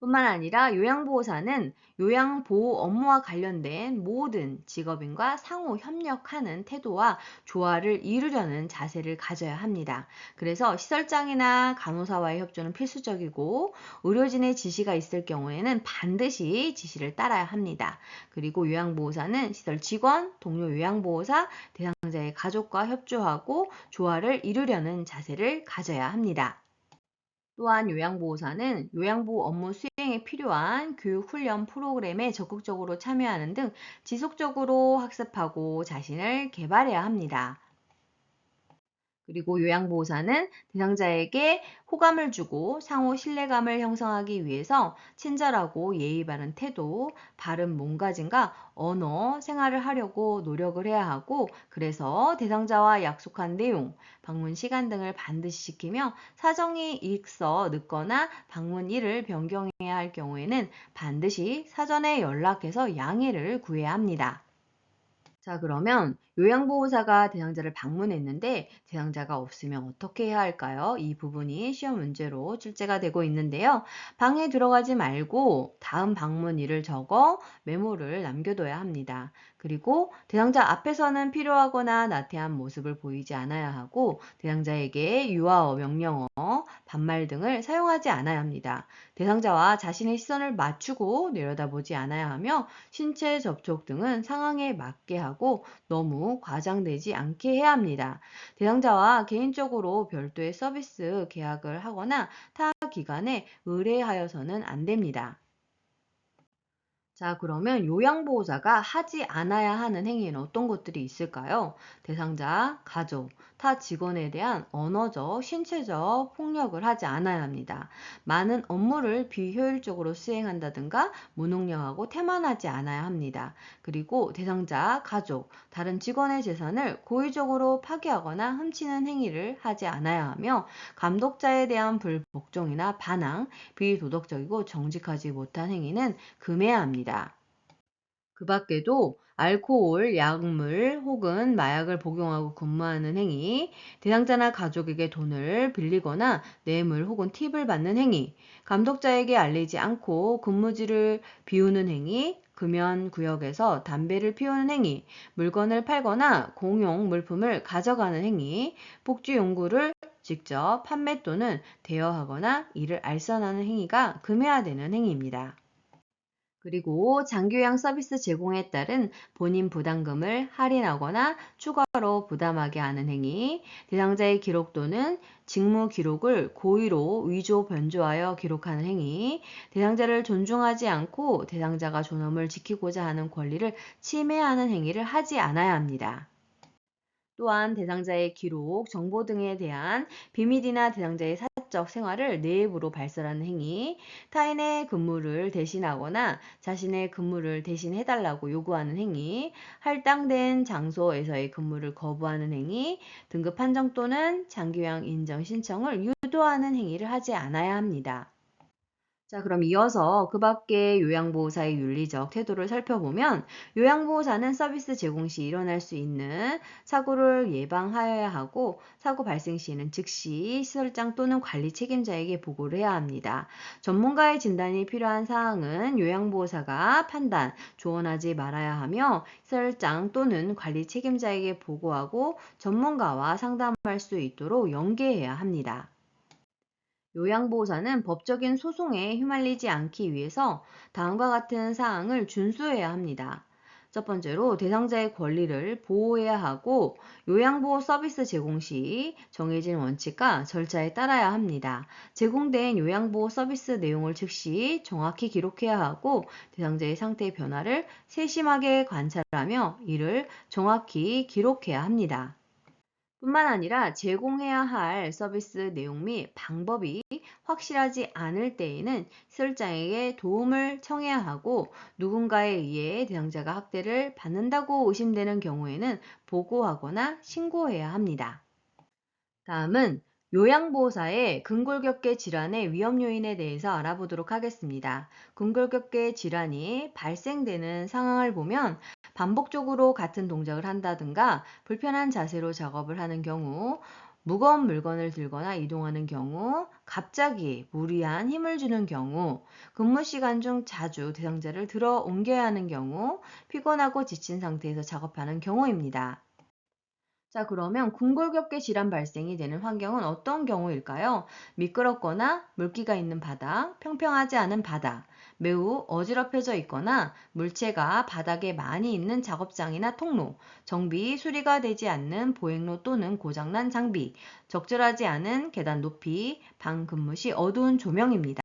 뿐만 아니라 요양보호사는 요양보호 업무와 관련된 모든 직업인과 상호 협력하는 태도와 조화를 이루려는 자세를 가져야 합니다. 그래서 시설장이나 간호사와의 협조는 필수적이고 의료진의 지시가 있을 경우에는 반드시 지시를 따라야 합니다. 그리고 요양보호사는 시설 직원, 동료 요양보호사, 대상자의 가족과 협조하고 조화를 이루려는 자세를 가져야 합니다. 또한 요양보호사는 요양보호 업무 수행에 필요한 교육 훈련 프로그램에 적극적으로 참여하는 등 지속적으로 학습하고 자신을 개발해야 합니다. 그리고 요양보호사는 대상자에게 호감을 주고 상호 신뢰감을 형성하기 위해서 친절하고 예의 바른 태도, 바른 몸가짐과 언어, 생활을 하려고 노력을 해야 하고, 그래서 대상자와 약속한 내용, 방문 시간 등을 반드시 지키며 사정이 있어 늦거나 방문일을 변경해야 할 경우에는 반드시 사전에 연락해서 양해를 구해야 합니다. 자, 그러면 요양보호사가 대상자를 방문했는데 대상자가 없으면 어떻게 해야 할까요? 이 부분이 시험 문제로 출제가 되고 있는데요. 방에 들어가지 말고 다음 방문일을 적어 메모를 남겨둬야 합니다. 그리고 대상자 앞에서는 필요하거나 나태한 모습을 보이지 않아야 하고 대상자에게 유아어, 명령어, 반말 등을 사용하지 않아야 합니다. 대상자와 자신의 시선을 맞추고 내려다보지 않아야 하며 신체 접촉 등은 상황에 맞게 하고 너무 과장되지 않게 해야 합니다. 대상자와 개인적으로 별도의 서비스 계약을 하거나 타 기관에 의뢰하여서는 안 됩니다. 자, 그러면 요양보호사가 하지 않아야 하는 행위에는 어떤 것들이 있을까요? 대상자, 가족, 타 직원에 대한 언어적, 신체적 폭력을 하지 않아야 합니다. 많은 업무를 비효율적으로 수행한다든가 무능력하고 태만하지 않아야 합니다. 그리고 대상자, 가족, 다른 직원의 재산을 고의적으로 파괴하거나 훔치는 행위를 하지 않아야 하며 감독자에 대한 불복종이나 반항, 비도덕적이고 정직하지 못한 행위는 금해야 합니다. 그 밖에도 알코올, 약물 혹은 마약을 복용하고 근무하는 행위, 대상자나 가족에게 돈을 빌리거나 뇌물 혹은 팁을 받는 행위, 감독자에게 알리지 않고 근무지를 비우는 행위, 금연 구역에서 담배를 피우는 행위, 물건을 팔거나 공용 물품을 가져가는 행위, 복지 용구를 직접 판매 또는 대여하거나 이를 알선하는 행위가 금해야 되는 행위입니다. 그리고 장기요양 서비스 제공에 따른 본인 부담금을 할인하거나 추가로 부담하게 하는 행위, 대상자의 기록 또는 직무 기록을 고의로 위조 변조하여 기록하는 행위, 대상자를 존중하지 않고 대상자가 존엄을 지키고자 하는 권리를 침해하는 행위를 하지 않아야 합니다. 또한 대상자의 기록, 정보 등에 대한 비밀이나 대상자의 사적 생활을 내부로 발설하는 행위, 타인의 근무를 대신하거나 자신의 근무를 대신해달라고 요구하는 행위, 할당된 장소에서의 근무를 거부하는 행위, 등급 판정 또는 장기요양 인정 신청을 유도하는 행위를 하지 않아야 합니다. 자, 그럼 이어서 그 밖의 요양보호사의 윤리적 태도를 살펴보면 요양보호사는 서비스 제공 시 일어날 수 있는 사고를 예방하여야 하고 사고 발생 시에는 즉시 시설장 또는 관리 책임자에게 보고를 해야 합니다. 전문가의 진단이 필요한 사항은 요양보호사가 판단, 조언하지 말아야 하며 시설장 또는 관리 책임자에게 보고하고 전문가와 상담할 수 있도록 연계해야 합니다. 요양보호사는 법적인 소송에 휘말리지 않기 위해서 다음과 같은 사항을 준수해야 합니다. 첫 번째로 대상자의 권리를 보호해야 하고 요양보호 서비스 제공 시 정해진 원칙과 절차에 따라야 합니다. 제공된 요양보호 서비스 내용을 즉시 정확히 기록해야 하고 대상자의 상태의 변화를 세심하게 관찰하며 이를 정확히 기록해야 합니다. 뿐만 아니라 제공해야 할 서비스 내용 및 방법이 확실하지 않을 때에는 시설장에게 도움을 청해야 하고 누군가에 의해 대상자가 학대를 받는다고 의심되는 경우에는 보고하거나 신고해야 합니다. 다음은 요양보호사의 근골격계 질환의 위험 요인에 대해서 알아보도록 하겠습니다. 근골격계 질환이 발생되는 상황을 보면 반복적으로 같은 동작을 한다든가 불편한 자세로 작업을 하는 경우, 무거운 물건을 들거나 이동하는 경우, 갑자기 무리한 힘을 주는 경우, 근무 시간 중 자주 대상자를 들어 옮겨야 하는 경우, 피곤하고 지친 상태에서 작업하는 경우입니다. 자, 그러면 궁골격계 질환 발생이 되는 환경은 어떤 경우일까요? 미끄럽거나 물기가 있는 바닥, 평평하지 않은 바닥, 매우 어지럽혀져 있거나 물체가 바닥에 많이 있는 작업장이나 통로, 정비 수리가 되지 않는 보행로 또는 고장난 장비, 적절하지 않은 계단 높이, 방 근무 시 어두운 조명입니다.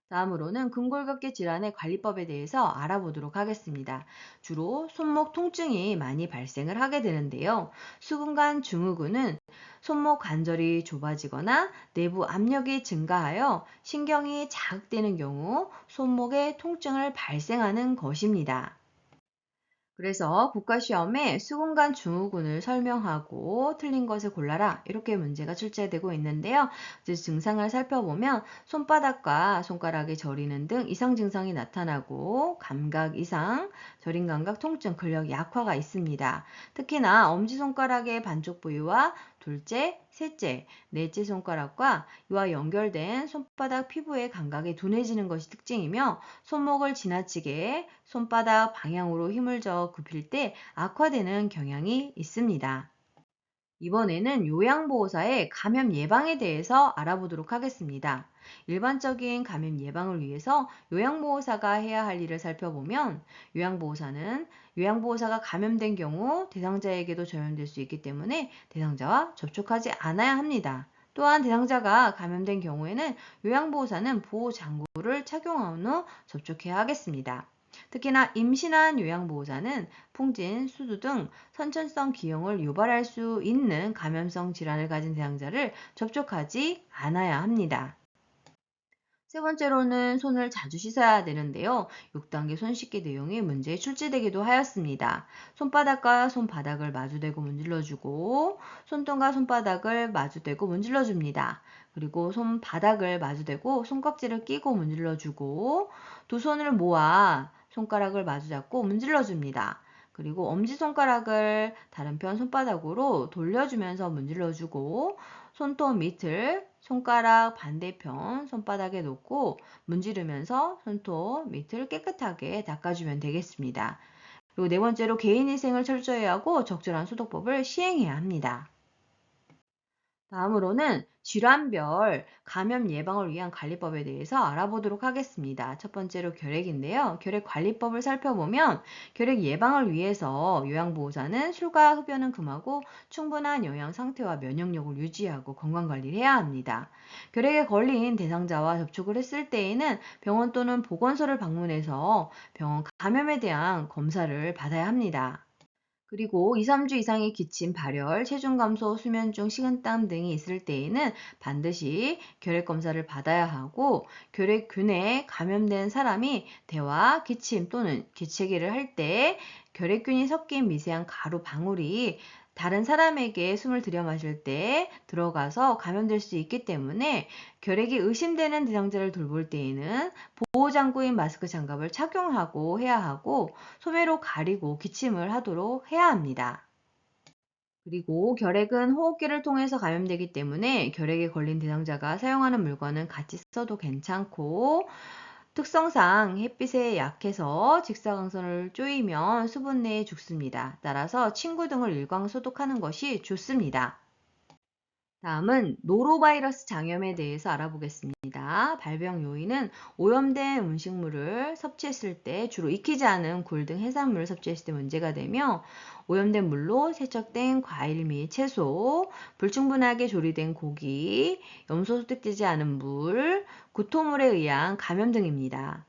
다음으로는 근골격계 질환의 관리법에 대해서 알아보도록 하겠습니다. 주로 손목 통증이 많이 발생을 하게 되는데요. 수근관 증후군은 손목 관절이 좁아지거나 내부 압력이 증가하여 신경이 자극되는 경우 손목에 통증을 발생하는 것입니다. 그래서 국가시험에 수근관 증후군을 설명하고 틀린 것을 골라라 이렇게 문제가 출제되고 있는데요. 이제 증상을 살펴보면 손바닥과 손가락이 저리는 등 이상 증상이 나타나고 감각 이상, 저림 감각, 통증, 근력 약화가 있습니다. 특히나 엄지손가락의 반쪽 부위와 둘째, 셋째, 넷째 손가락과 이와 연결된 손바닥 피부의 감각이 둔해지는 것이 특징이며 손목을 지나치게 손바닥 방향으로 힘을 줘 굽힐 때 악화되는 경향이 있습니다. 이번에는 요양보호사의 감염 예방에 대해서 알아보도록 하겠습니다. 일반적인 감염 예방을 위해서 요양보호사가 해야 할 일을 살펴보면 요양보호사가 감염된 경우 대상자에게도 전염될 수 있기 때문에 대상자와 접촉하지 않아야 합니다. 또한 대상자가 감염된 경우에는 요양보호사는 보호장구를 착용한 후 접촉해야 하겠습니다. 특히나 임신한 요양보호사는 풍진, 수두 등 선천성 기형을 유발할 수 있는 감염성 질환을 가진 대상자를 접촉하지 않아야 합니다. 세 번째로는 손을 자주 씻어야 되는데요. 6단계 손씻기 내용이 문제에 출제되기도 하였습니다. 손바닥과 손바닥을 마주대고 문질러주고 손등과 손바닥을 마주대고 문질러줍니다. 그리고 손바닥을 마주대고 손깍지를 끼고 문질러주고 두 손을 모아 손가락을 마주잡고 문질러줍니다. 그리고 엄지손가락을 다른 편 손바닥으로 돌려주면서 문질러주고 손톱 밑을 손가락 반대편 손바닥에 놓고 문지르면서 손톱 밑을 깨끗하게 닦아주면 되겠습니다. 그리고 네 번째로 개인위생을 철저히 하고 적절한 소독법을 시행해야 합니다. 다음으로는 질환별 감염 예방을 위한 관리법에 대해서 알아보도록 하겠습니다. 첫 번째로 결핵인데요. 결핵 관리법을 살펴보면 결핵 예방을 위해서 요양보호사는 술과 흡연은 금하고 충분한 영양 상태와 면역력을 유지하고 건강관리를 해야 합니다. 결핵에 걸린 대상자와 접촉을 했을 때에는 병원 또는 보건소를 방문해서 병원 감염에 대한 검사를 받아야 합니다. 그리고 2, 3주 이상의 기침, 발열, 체중 감소, 수면 중 식은땀 등이 있을 때에는 반드시 결핵 검사를 받아야 하고 결핵균에 감염된 사람이 대화, 기침 또는 기체기를 할 때 결핵균이 섞인 미세한 가루 방울이 다른 사람에게 숨을 들여 마실 때 들어가서 감염될 수 있기 때문에 결핵이 의심되는 대상자를 돌볼 때에는 보호장구인 마스크 장갑을 착용하고 해야 하고 소매로 가리고 기침을 하도록 해야 합니다. 그리고 결핵은 호흡기를 통해서 감염되기 때문에 결핵에 걸린 대상자가 사용하는 물건은 같이 써도 괜찮고 특성상 햇빛에 약해서 직사광선을 쪼이면 수분 내에 죽습니다. 따라서 침구 등을 일광 소독하는 것이 좋습니다. 다음은 노로바이러스 장염에 대해서 알아보겠습니다. 발병 요인은 오염된 음식물을 섭취했을 때 주로 익히지 않은 굴 등 해산물을 섭취했을 때 문제가 되며 오염된 물로 세척된 과일 및 채소, 불충분하게 조리된 고기, 염소 소독되지 않은 물, 구토물에 의한 감염 등입니다.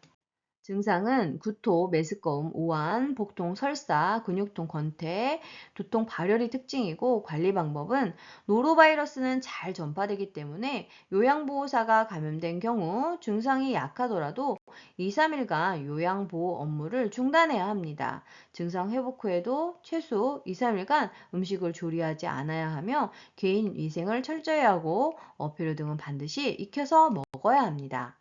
증상은 구토, 메스꺼움, 오한, 복통, 설사, 근육통, 권태, 두통, 발열이 특징이고 관리 방법은 노로바이러스는 잘 전파되기 때문에 요양보호사가 감염된 경우 증상이 약하더라도 2, 3일간 요양보호 업무를 중단해야 합니다. 증상 회복 후에도 최소 2, 3일간 음식을 조리하지 않아야 하며 개인 위생을 철저히 하고 어패류 등은 반드시 익혀서 먹어야 합니다.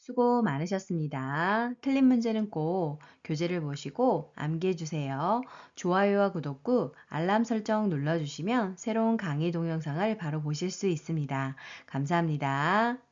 수고 많으셨습니다. 틀린 문제는 꼭 교재를 보시고 암기해 주세요. 좋아요와 구독 꾹 알람 설정 눌러주시면 새로운 강의 동영상을 바로 보실 수 있습니다. 감사합니다.